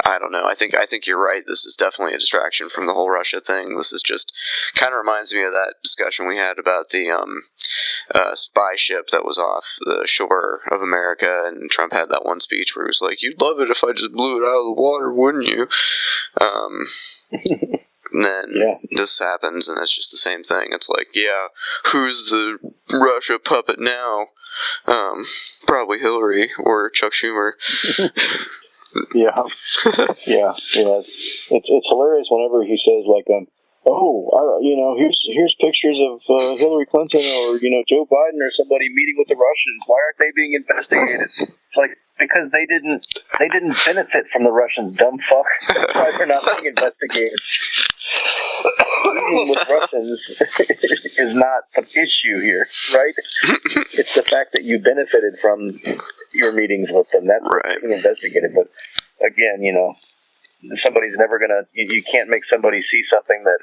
I don't know. I think you're right. This is definitely a distraction from the whole Russia thing. This is just kind of reminds me of that discussion we had about the spy ship that was off the shore of America, and Trump had that one speech where he was like, "You'd love it if I just blew it out of the water, wouldn't you?" And then this happens, and it's just the same thing. It's who's the Russia puppet now? Probably Hillary or Chuck Schumer. Yeah. It's hilarious whenever he says here's pictures of Hillary Clinton or Joe Biden or somebody meeting with the Russians. Why aren't they being investigated? It's because they didn't benefit from the Russians, dumb fuck. That's why they're not being investigated. Meeting with Russians is not the issue here, right? It's the fact that you benefited from your meetings with them. That's being investigated. But again, somebody's never gonna. You can't make somebody see something that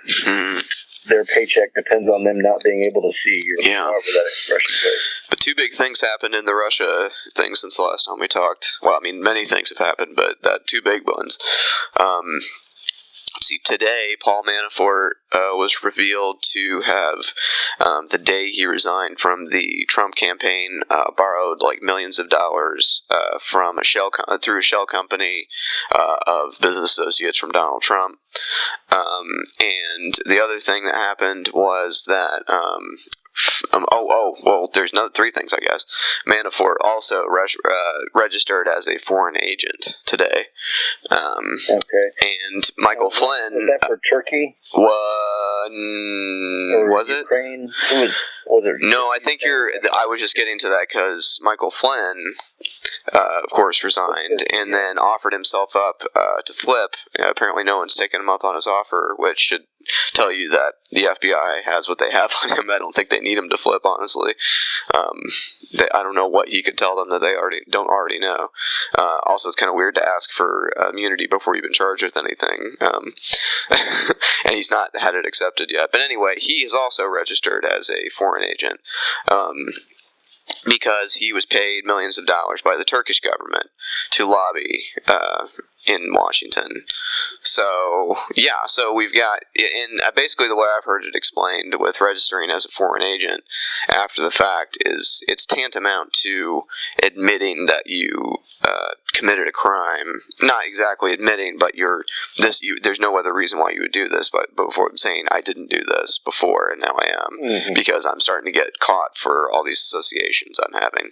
their paycheck depends on them not being able to see. However that expression goes. But 2 big things happened in the Russia thing since the last time we talked. Well, many things have happened, but 2 big ones. see, today Paul Manafort was revealed to have, the day he resigned from the Trump campaign, borrowed like millions of dollars from through a shell company of business associates from Donald Trump. And the other thing that happened was that there's three things, I guess. Manafort also registered as a foreign agent today. Okay. And Michael Flynn. Was that for Turkey? Was it? Ukraine? Was it? No, I think I was just getting to that because Michael Flynn, of course, resigned and then offered himself up to flip. Apparently, no one's taken him up on his offer, which should tell you that the FBI has what they have on him. I don't think they need him to flip, honestly. I don't know what he could tell them that they don't already know. Also, it's kind of weird to ask for immunity before you've been charged with anything. And he's not had it accepted yet. But anyway, he is also registered as a foreign agent. Because he was paid millions of dollars by the Turkish government to lobby in Washington. So we've got, and basically the way I've heard it explained with registering as a foreign agent after the fact is it's tantamount to admitting that you committed a crime. Not exactly admitting, but there's no other reason why you would do this, but before saying I didn't do this before and now I am, because I'm starting to get caught for all these associations I'm having.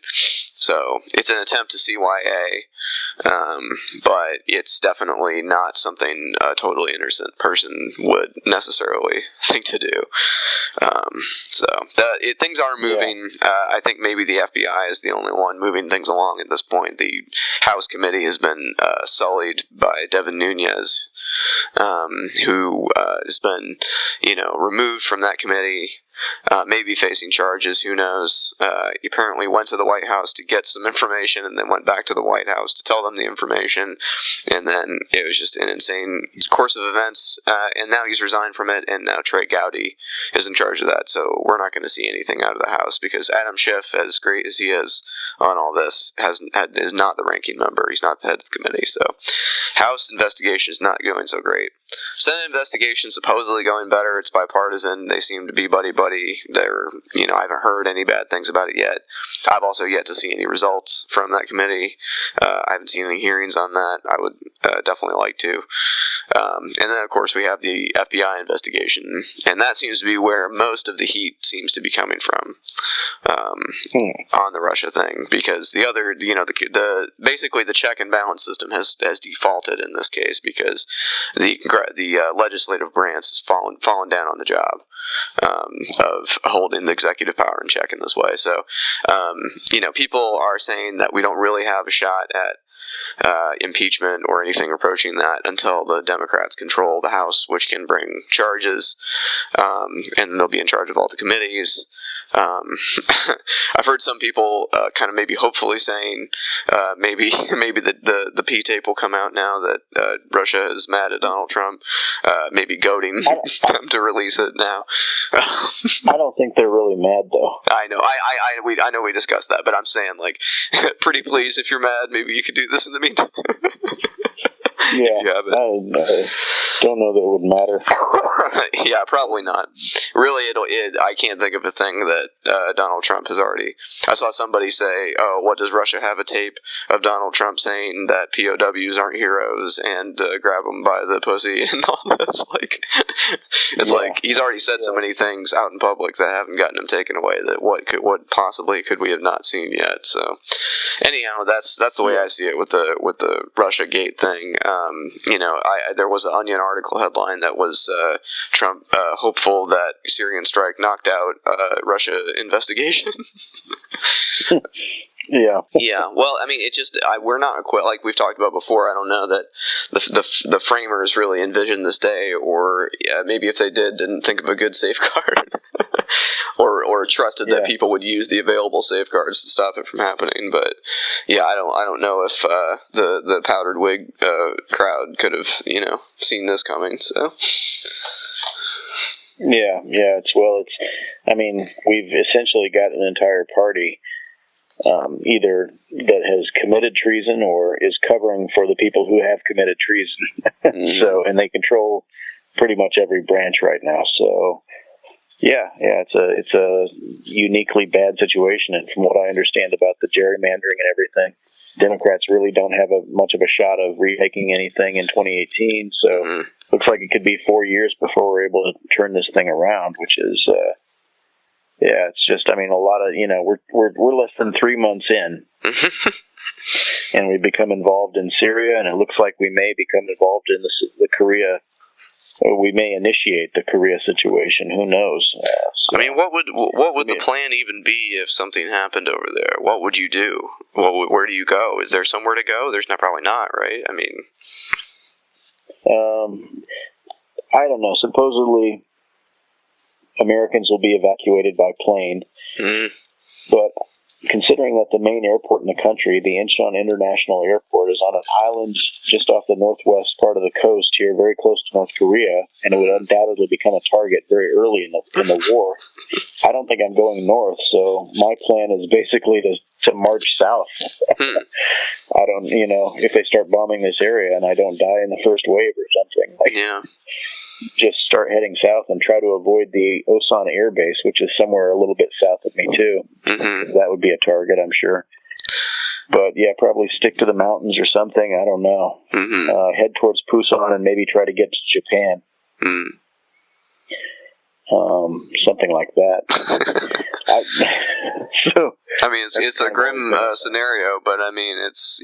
So it's an attempt to CYA, but it's definitely not something a totally innocent person would necessarily think to do. Things are moving. I think maybe the FBI is the only one moving things along at this point. The House committee has been sullied by Devin Nunes, who has been, removed from that committee. Maybe facing charges, who knows. He apparently went to the White House to get some information and then went back to the White House to tell them the information, and then it was just an insane course of events, and now he's resigned from it, and now Trey Gowdy is in charge of that, so we're not going to see anything out of the House, because Adam Schiff, as great as he is on all this, is not the ranking member. He's not the head of the committee, so House investigation is not going so great. Senate investigation supposedly going better. It's bipartisan. They seem to be buddy-buddy. They're, I haven't heard any bad things about it yet. I've also yet to see any results from that committee. I haven't seen any hearings on that. I would definitely like to. And then, of course, we have the FBI investigation, and that seems to be where most of the heat seems to be coming from on the Russia thing, because the other, basically the check and balance system has defaulted in this case, because the legislative branch has fallen down on the job of holding the executive power in check in this way. So, people are saying that we don't really have a shot at impeachment or anything approaching that until the Democrats control the House, which can bring charges, and they'll be in charge of all the committees. I've heard some people kind of maybe hopefully saying maybe the P tape will come out now that Russia is mad at Donald Trump, maybe goading them to release it now. I don't think they're really mad though. I know. I know we discussed that, but I'm saying, like, pretty please, if you're mad, maybe you could do this in the meantime. Yeah, I don't know that it would matter. Yeah, probably not. Really, I can't think of a thing that Donald Trump has already. I saw somebody say, "Oh, what does Russia have a tape of Donald Trump saying that POWs aren't heroes and grab them by the pussy and all this?" Like, it's like he's already said so many things out in public that haven't gotten him taken away. That what possibly could we have not seen yet? So, anyhow, that's the way I see it with the Russia Gate thing. There was an Onion article headline that was Trump hopeful that Syrian strike knocked out Russia investigation. Yeah. Yeah. Well, I mean, it just we're not equipped, like we've talked about before. I don't know that the framers really envisioned this day, or maybe if they didn't think of a good safeguard, or trusted that people would use the available safeguards to stop it from happening. But yeah, I don't know if the powdered wig crowd could have seen this coming. So. Yeah. I mean, we've essentially got an entire party either that has committed treason or is covering for the people who have committed treason. So, and they control pretty much every branch right now. So, yeah, it's a uniquely bad situation. And from what I understand about the gerrymandering and everything, Democrats really don't have much of a shot of retaking anything in 2018. So, looks like it could be 4 years before we're able to turn this thing around, which is. Yeah, it's just, I mean, a lot of, we're less than 3 months in, and we've become involved in Syria, and it looks like we may become involved in the Korea, or we may initiate the Korea situation. Who knows? I mean, what would the plan even be if something happened over there? What would you do? Where do you go? Is there somewhere to go? There's probably not, right? I mean, I don't know. Supposedly, Americans will be evacuated by plane, but considering that the main airport in the country, the Incheon International Airport, is on an island just off the northwest part of the coast here, very close to North Korea, and it would undoubtedly become a target very early in the war. I don't think I'm going north, so my plan is basically to march south. I don't, if they start bombing this area and I don't die in the first wave or something, just start heading south and try to avoid the Osan Air Base, which is somewhere a little bit south of me too. That would be a target, I'm sure. But yeah, probably stick to the mountains or something. I don't know. Head towards Busan and maybe try to get to Japan. Something like that. I mean, it's a grim scenario, but I mean, it's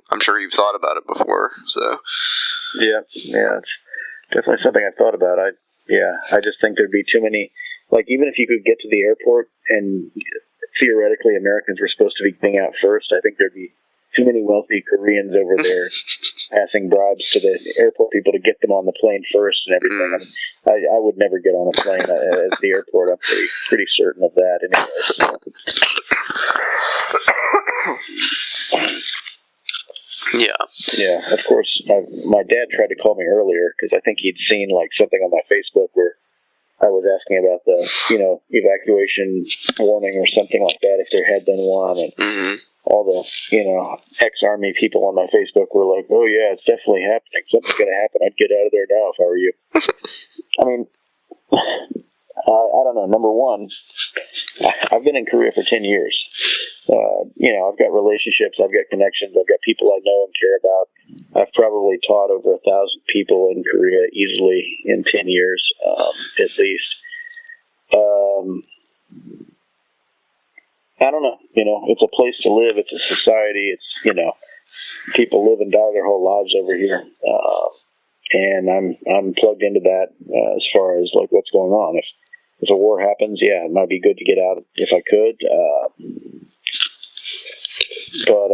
I'm sure you've thought about it before. So yeah, it's definitely something I've thought about. I just think there'd be too many. Like, even if you could get to the airport and theoretically Americans were supposed to be getting out first, I think there'd be too many wealthy Koreans over there passing bribes to the airport people to get them on the plane first and everything. I would never get on a plane at the airport. I'm pretty certain of that anyway. Yeah, of course. My dad tried to call me earlier because I think he'd seen something on my Facebook where I was asking about the evacuation warning or something like that, if there had been one, and all the ex-Army people on my Facebook were like, "Oh yeah, it's definitely happening. Something's going to happen. I'd get out of there now if I were you." I mean, I don't know. Number one, I've been in Korea for 10 years. I've got relationships, I've got connections, I've got people I know and care about. I've probably taught over 1,000 people in Korea easily in 10 years, at least. I don't know. It's a place to live. It's a society. It's, people live and die their whole lives over here. And I'm plugged into that as far as what's going on. If a war happens, it might be good to get out if I could. But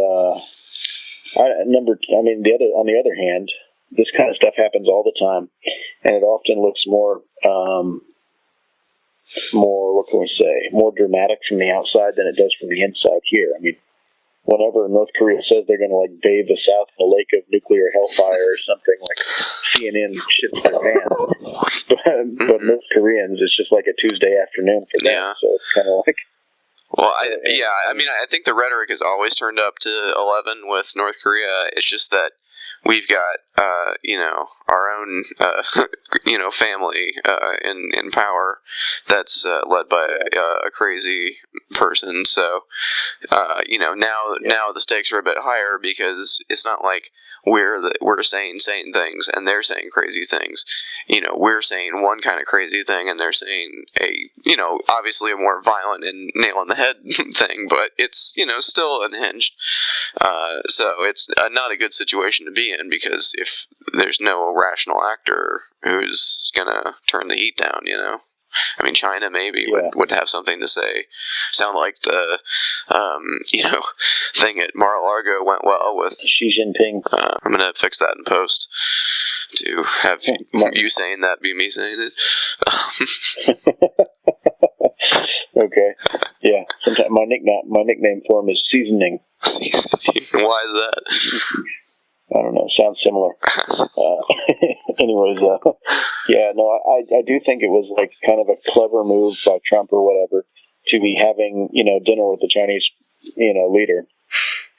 on the other hand, this kind of stuff happens all the time, and it often looks more what can we say, more dramatic from the outside than it does from the inside here. I mean, whenever North Korea says they're going to bathe the South in a lake of nuclear hellfire or something, CNN shits their pants. But North Koreans, it's just like a Tuesday afternoon for them. So it's kind of like. Well, I think the rhetoric is always turned up to 11 with North Korea. It's just that we've got, our own, family in power that's led by a crazy person. So, now the stakes are a bit higher because it's not like we're saying sane things and they're saying crazy things. We're saying one kind of crazy thing and they're saying obviously a more violent and nail on the head thing, but it's, still unhinged. So it's not a good situation to be in, because if there's no rational actor who's gonna turn the heat down, I mean, China maybe would have something to say. Sound like the, thing at Mar-a-Lago went well with Xi Jinping. I'm going to fix that in post to have you saying that be me saying it. Okay. Yeah. Sometimes my nickname for him is Seasoning. Seasoning. Why is that? I don't know. Sounds similar. Anyways, I do think it was kind of a clever move by Trump or whatever to be having dinner with the Chinese leader,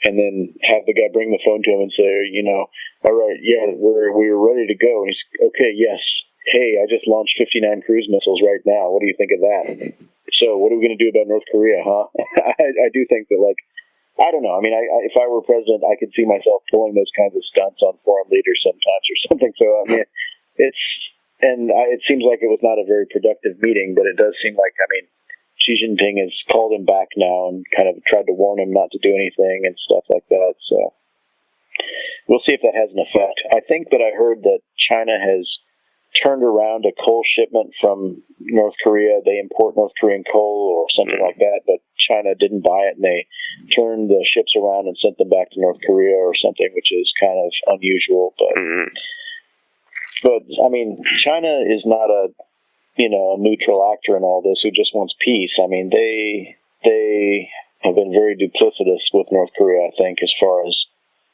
and then have the guy bring the phone to him and say, all right, yeah, we're ready to go. And he's, okay, yes. Hey, I just launched 59 cruise missiles right now. What do you think of that? So what are we going to do about North Korea, huh? I do think that, I don't know. I mean, if I were president, I could see myself pulling those kinds of stunts on foreign leaders sometimes or something. So, I mean, it seems like it was not a very productive meeting, but it does seem like, Xi Jinping has called him back now and kind of tried to warn him not to do anything and stuff like that. So we'll see if that has an effect. I think that I heard that China has turned around a coal shipment from North Korea. They import North Korean coal or something like that, but China didn't buy it, and they turned the ships around and sent them back to North Korea or something, which is kind of unusual. But I mean, China is not a neutral actor in all this who just wants peace. I mean, they have been very duplicitous with North Korea, I think, as far as,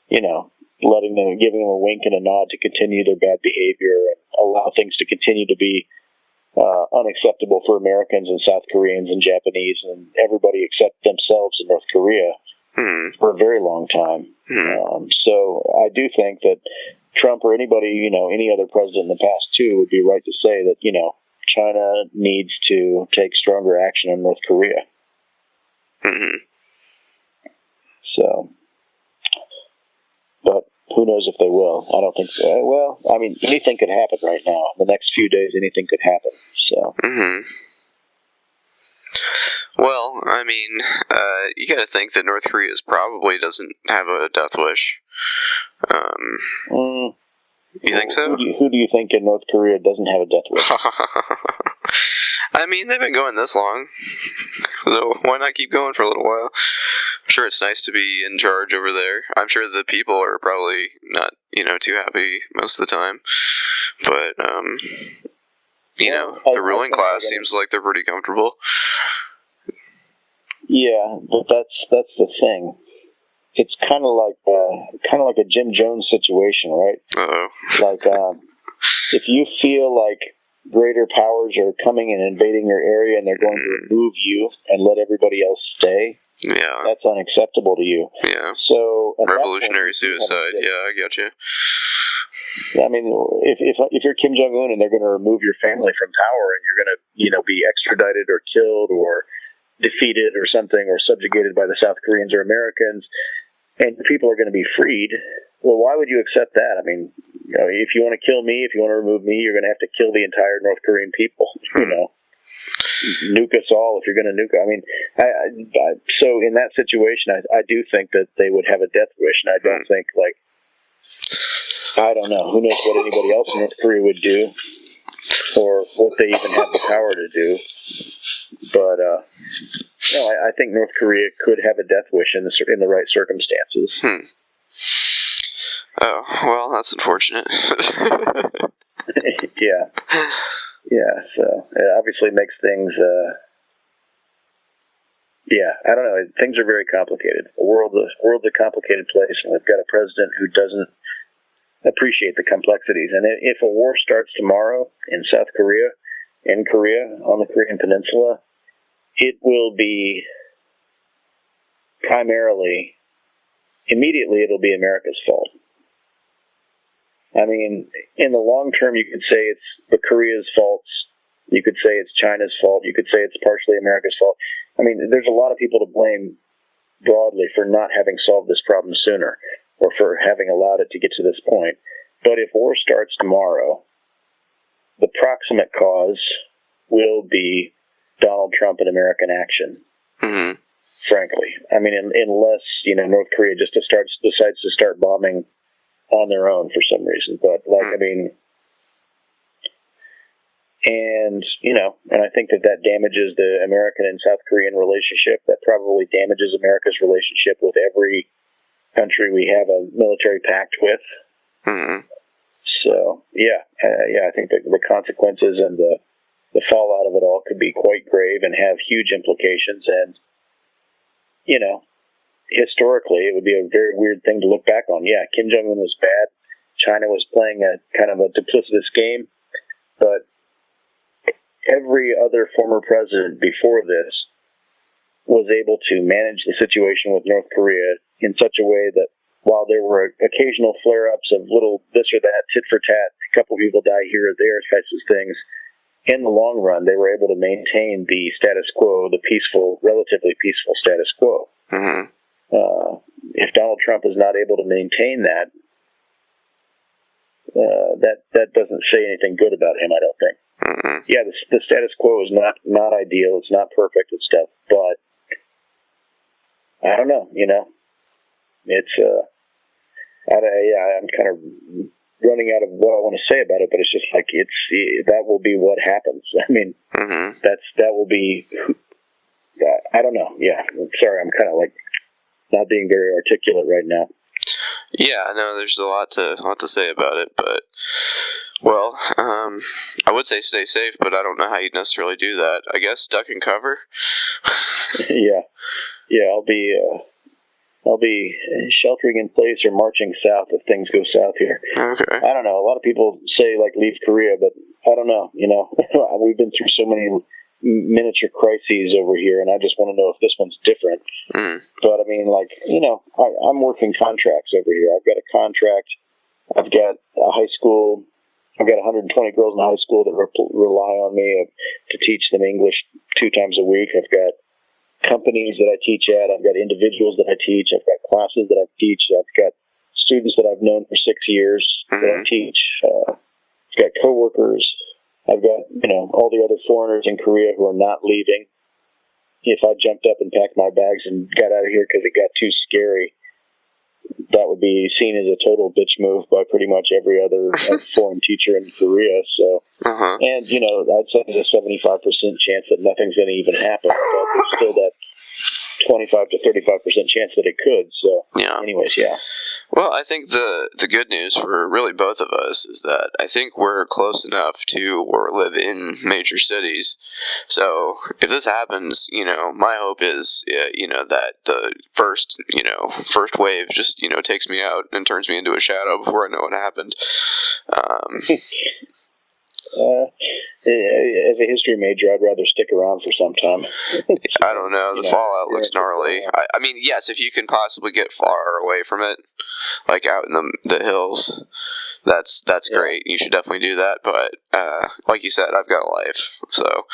giving them a wink and a nod to continue their bad behavior and allow things to continue to be unacceptable for Americans and South Koreans and Japanese and everybody except themselves in North Korea for a very long time. So I do think that Trump or anybody, any other president in the past too, would be right to say that, China needs to take stronger action on North Korea. So, but who knows if they will? I don't think so. Well, I mean, anything could happen right now. In the next few days, anything could happen. So. Well, I mean, you got to think that North Korea probably doesn't have a death wish. You think so? Who do you think in North Korea doesn't have a death wish? I mean, they've been going this long, so why not keep going for a little while? I'm sure it's nice to be in charge over there. I'm sure the people are probably not, too happy most of the time, but, the ruling class seems like they're pretty comfortable. Yeah, but that's the thing. It's kind of like a Jim Jones situation, right? Like, if you feel like greater powers are coming and invading your area and they're going to remove you and let everybody else stay, that's unacceptable to you. Yeah. So revolutionary suicide. Yeah, I got you. I mean, if you're Kim Jong-un and they're going to remove your family from power and you're going to, be extradited or killed or defeated or something or subjugated by the South Koreans or Americans, and people are going to be freed, well, why would you accept that? I mean, if you want to kill me, if you want to remove me, you're going to have to kill the entire North Korean people, nuke us all if you're going to nuke. I mean, so in that situation, I do think that they would have a death wish, and I don't think, I don't know, who knows what anybody else in North Korea would do, or what they even have the power to do, but, no, I think North Korea could have a death wish in the right circumstances. Oh, well, that's unfortunate. Yeah. So it obviously makes things. I don't know. Things are very complicated. The world's a complicated place, and we've got a president who doesn't appreciate the complexities. And if a war starts tomorrow in South Korea, in Korea, on the Korean Peninsula, it will be immediately it'll be America's fault. I mean, in the long term, you could say it's the Korea's fault. You could say it's China's fault. You could say it's partially America's fault. I mean, there's a lot of people to blame broadly for not having solved this problem sooner or for having allowed it to get to this point. But if war starts tomorrow, the proximate cause will be Donald Trump and American action. Frankly, I mean, unless North Korea just decides to start bombing on their own for some reason, but and I think that damages the American and South Korean relationship. That probably damages America's relationship with every country we have a military pact with. So I think that the consequences and the fallout of it all could be quite grave and have huge implications. And, historically, it would be a very weird thing to look back on. Yeah, Kim Jong-un was bad. China was playing a kind of a duplicitous game. But every other former president before this was able to manage the situation with North Korea in such a way that while there were occasional flare-ups of little this or that, tit for tat, a couple of people die here or there types of things, in the long run, they were able to maintain the status quo, the peaceful, relatively peaceful status quo. Mm-hmm. If Donald Trump is not able to maintain that, that doesn't say anything good about him, I don't think. Mm-hmm. Yeah, the status quo is not ideal. It's not perfect and stuff, but I don't know. It's I'm kind of running out of what I want to say about it, but it's just like that will be what happens. I mean, mm-hmm. that will be. I don't know. Yeah, sorry, I'm kind of like not being very articulate right now. Yeah, I know there's a lot to say about it, but well, I would say stay safe, but I don't know how you'd necessarily do that. I guess duck and cover. Yeah, I'll be sheltering in place or marching south if things go south here. Okay. I don't know. A lot of people say like leave Korea, but I don't know. We've been through so many miniature crises over here, and I just want to know if this one's different. Mm. But I mean, I'm working contracts over here. I've got a contract. I've got a high school. I've got 120 girls in high school that rely on me to teach them English 2 times a week. I've got companies that I teach at. I've got individuals that I teach. I've got classes that I teach. I've got students that I've known for 6 years that I teach. I've got coworkers. I've got, all the other foreigners in Korea who are not leaving. If I jumped up and packed my bags and got out of here because it got too scary, that would be seen as a total bitch move by pretty much every other foreign teacher in Korea. So, and I'd say there's a 75% chance that nothing's going to even happen, but there's still that 25 to 35% chance that it could. So, anyways, yeah. Well, I think the good news for really both of us is that I think we're close enough to or live in major cities. So if this happens, my hope is, that the first wave just, takes me out and turns me into a shadow before I know what happened. As a history major, I'd rather stick around for some time. I don't know. The fallout looks gnarly. I mean, yes, if you can possibly get far away from it, like out in the hills, that's great. You should definitely do that. But like you said, I've got a life, so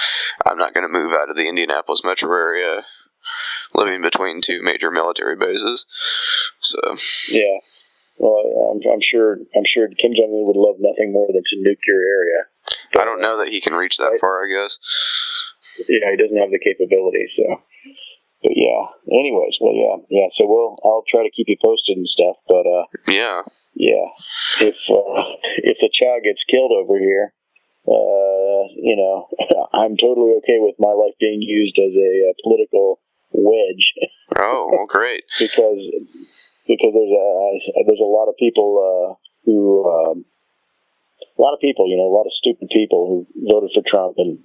I'm not going to move out of the Indianapolis metro area, living between 2 major military bases. So yeah. Well, I'm sure Kim Jong-un would love nothing more than to nuke your area. But, I don't know that he can reach that far, I guess. Yeah, he doesn't have the capability, so. But yeah. Anyways, well, yeah. So I'll try to keep you posted and stuff. But yeah. If the child gets killed over here, I'm totally okay with my life being used as a political wedge. Oh, well, great. because there's a lot of people a lot of stupid people who voted for Trump and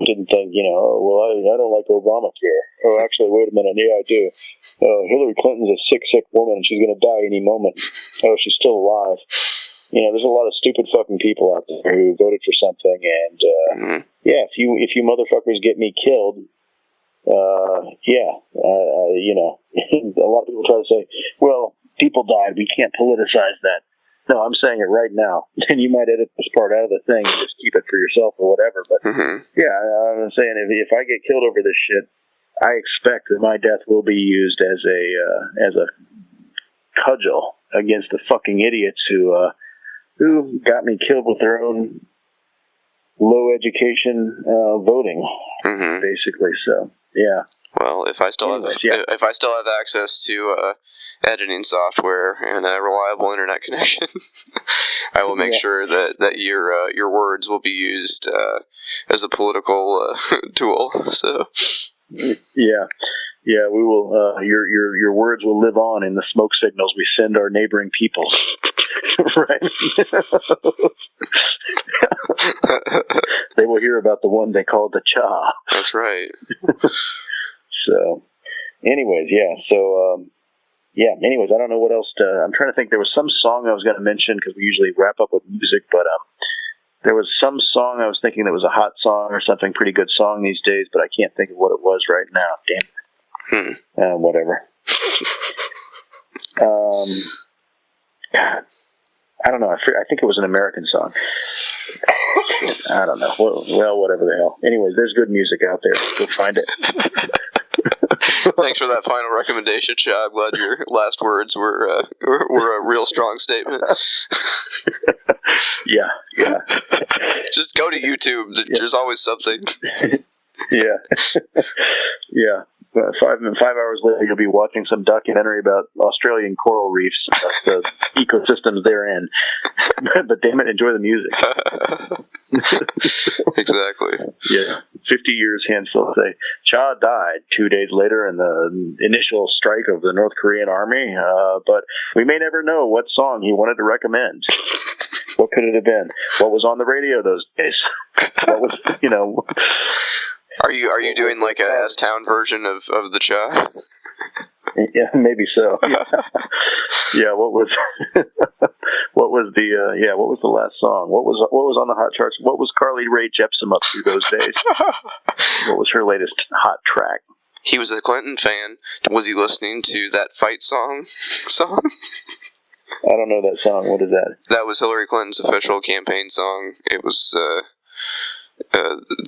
didn't think I don't like Obamacare. Oh, actually, wait a minute, yeah, I do. Hillary Clinton's a sick woman and she's going to die any moment. Oh, she's still alive. There's a lot of stupid fucking people out there who voted for something, and if you motherfuckers get me killed. A lot of people try to say, well, people died, we can't politicize that. No, I'm saying it right now. And you might edit this part out of the thing and just keep it for yourself or whatever. But yeah, I'm saying if I get killed over this shit, I expect that my death will be used as a cudgel against the fucking idiots who got me killed with their own low education voting, basically. So yeah. Well, if I still have access to editing software and a reliable internet connection, I will make sure that your words will be used as a political tool. So yeah, we will. Your words will live on in the smoke signals we send our neighboring peoples. Right. They will hear about the one they call the Cha. That's right. So, anyways, yeah. So, anyways, I don't know what else I'm trying to think. There was some song I was going to mention because we usually wrap up with music, but there was some song I was thinking that was a hot song or something, pretty good song these days, but I can't think of what it was right now. Damn it. Whatever. I don't know. I think it was an American song. I don't know. Well, whatever the hell. Anyways, there's good music out there. Go find it. Thanks for that final recommendation, Chad. I'm glad your last words were a real strong statement. Yeah. Just go to YouTube. There's always something. Yeah. 5 hours later, you'll be watching some documentary about Australian coral reefs, the ecosystems therein. But damn it, enjoy the music. Exactly. Yeah. 50 years hence, they'll say, Cha died 2 days later in the initial strike of the North Korean army, but we may never know what song he wanted to recommend. What could it have been? What was on the radio those days? What was, Are you doing like a S-Town version of the Cha? Yeah, maybe so. Yeah. What was what was the last song? What was on the hot charts? What was Carly Rae Jepsen up to those days? What was her latest hot track? He was a Clinton fan. Was he listening to that fight song? I don't know that song. What is that? That was Hillary Clinton's official campaign song. It was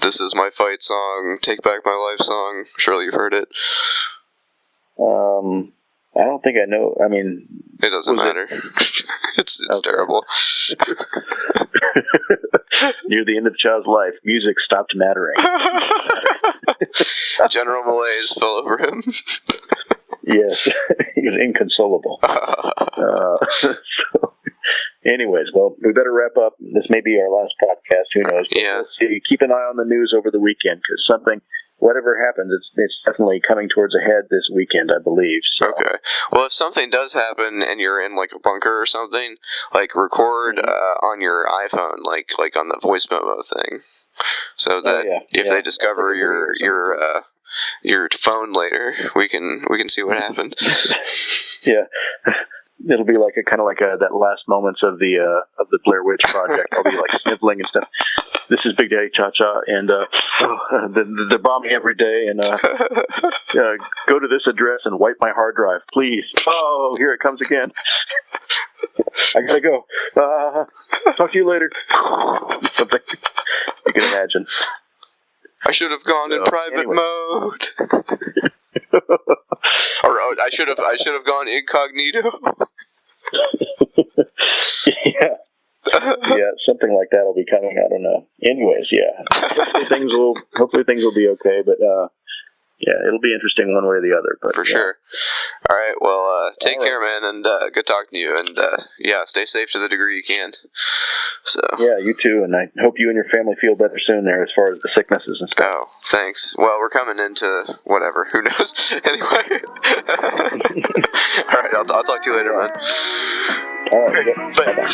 This Is My Fight song, Take Back My Life song. Surely you've heard it. I don't think I know. I mean, it doesn't matter. It's okay. Terrible. Near the end of Cha's life, music stopped mattering. General malaise fell over him. Yes, he was inconsolable. Anyways, well, we better wrap up. This may be our last podcast. Who knows? But yeah. We'll see. Keep an eye on the news over the weekend, because whatever happens, it's definitely coming towards a head this weekend, I believe. So. Okay. Well, if something does happen and you're in like a bunker or something, like record on your iPhone, like on the voice memo thing, so that if they discover your phone later, we can see what happened. Yeah. It'll be like that last moments of the Blair Witch Project. I'll be like sniveling and stuff. This is Big Daddy Cha-Cha, and they're bombing every day. And go to this address and wipe my hard drive, please. Oh, here it comes again. I gotta go. Talk to you later. Something you can imagine. I should have gone in private mode. Or I should have gone incognito. Yeah, something like that will be coming. I don't know. Anyways, yeah. Hopefully things will be okay. But yeah, it'll be interesting one way or the other. But for sure. All right. Well, take care, man, and good talking to you. And stay safe to the degree you can. So yeah, you too. And I hope you and your family feel better soon there, as far as the sicknesses and stuff. Oh, thanks. Well, we're coming into whatever. Who knows? Anyway. All right. I'll talk to you later, man. All right. Bye.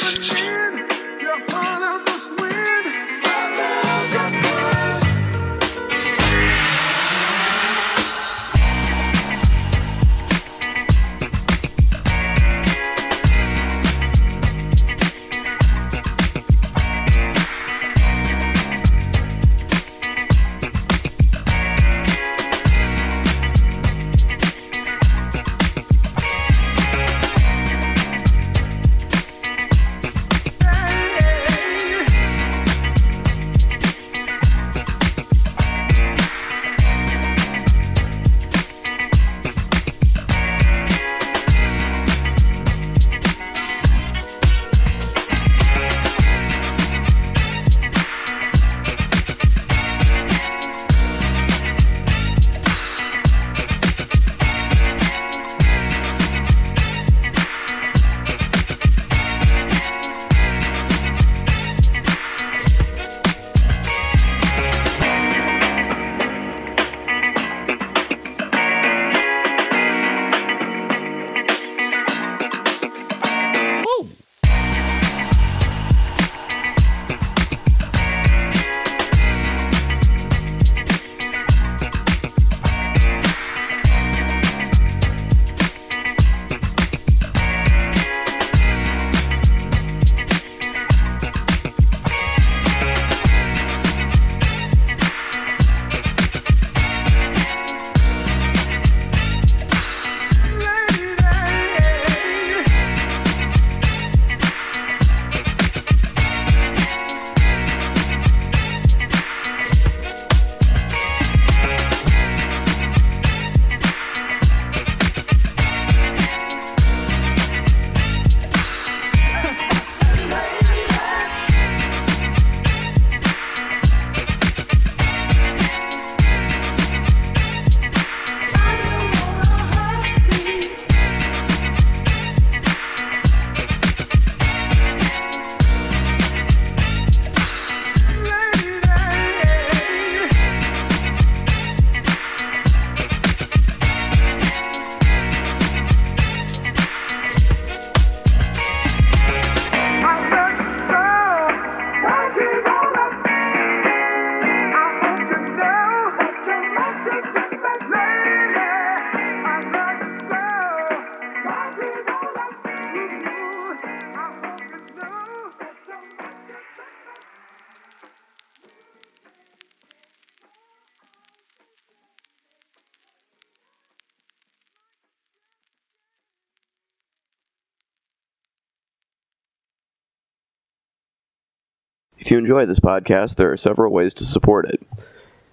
If you enjoy this podcast, there are several ways to support it.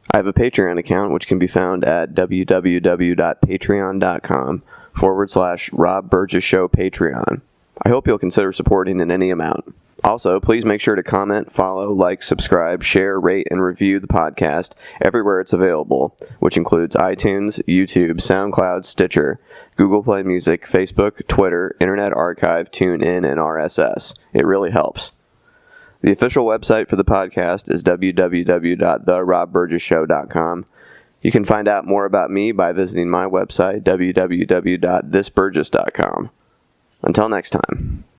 I have a Patreon account which can be found at www.patreon.com/Rob Burgess Show Patreon. I hope you'll consider supporting in any amount. Also, please make sure to comment, follow, like, subscribe, share, rate, and review the podcast everywhere it's available, which includes iTunes, YouTube, SoundCloud, Stitcher, Google Play Music, Facebook, Twitter, Internet Archive, TuneIn, and RSS. It really helps. The official website for the podcast is www.therobburgesshow.com. You can find out more about me by visiting my website, www.thisburgess.com. Until next time.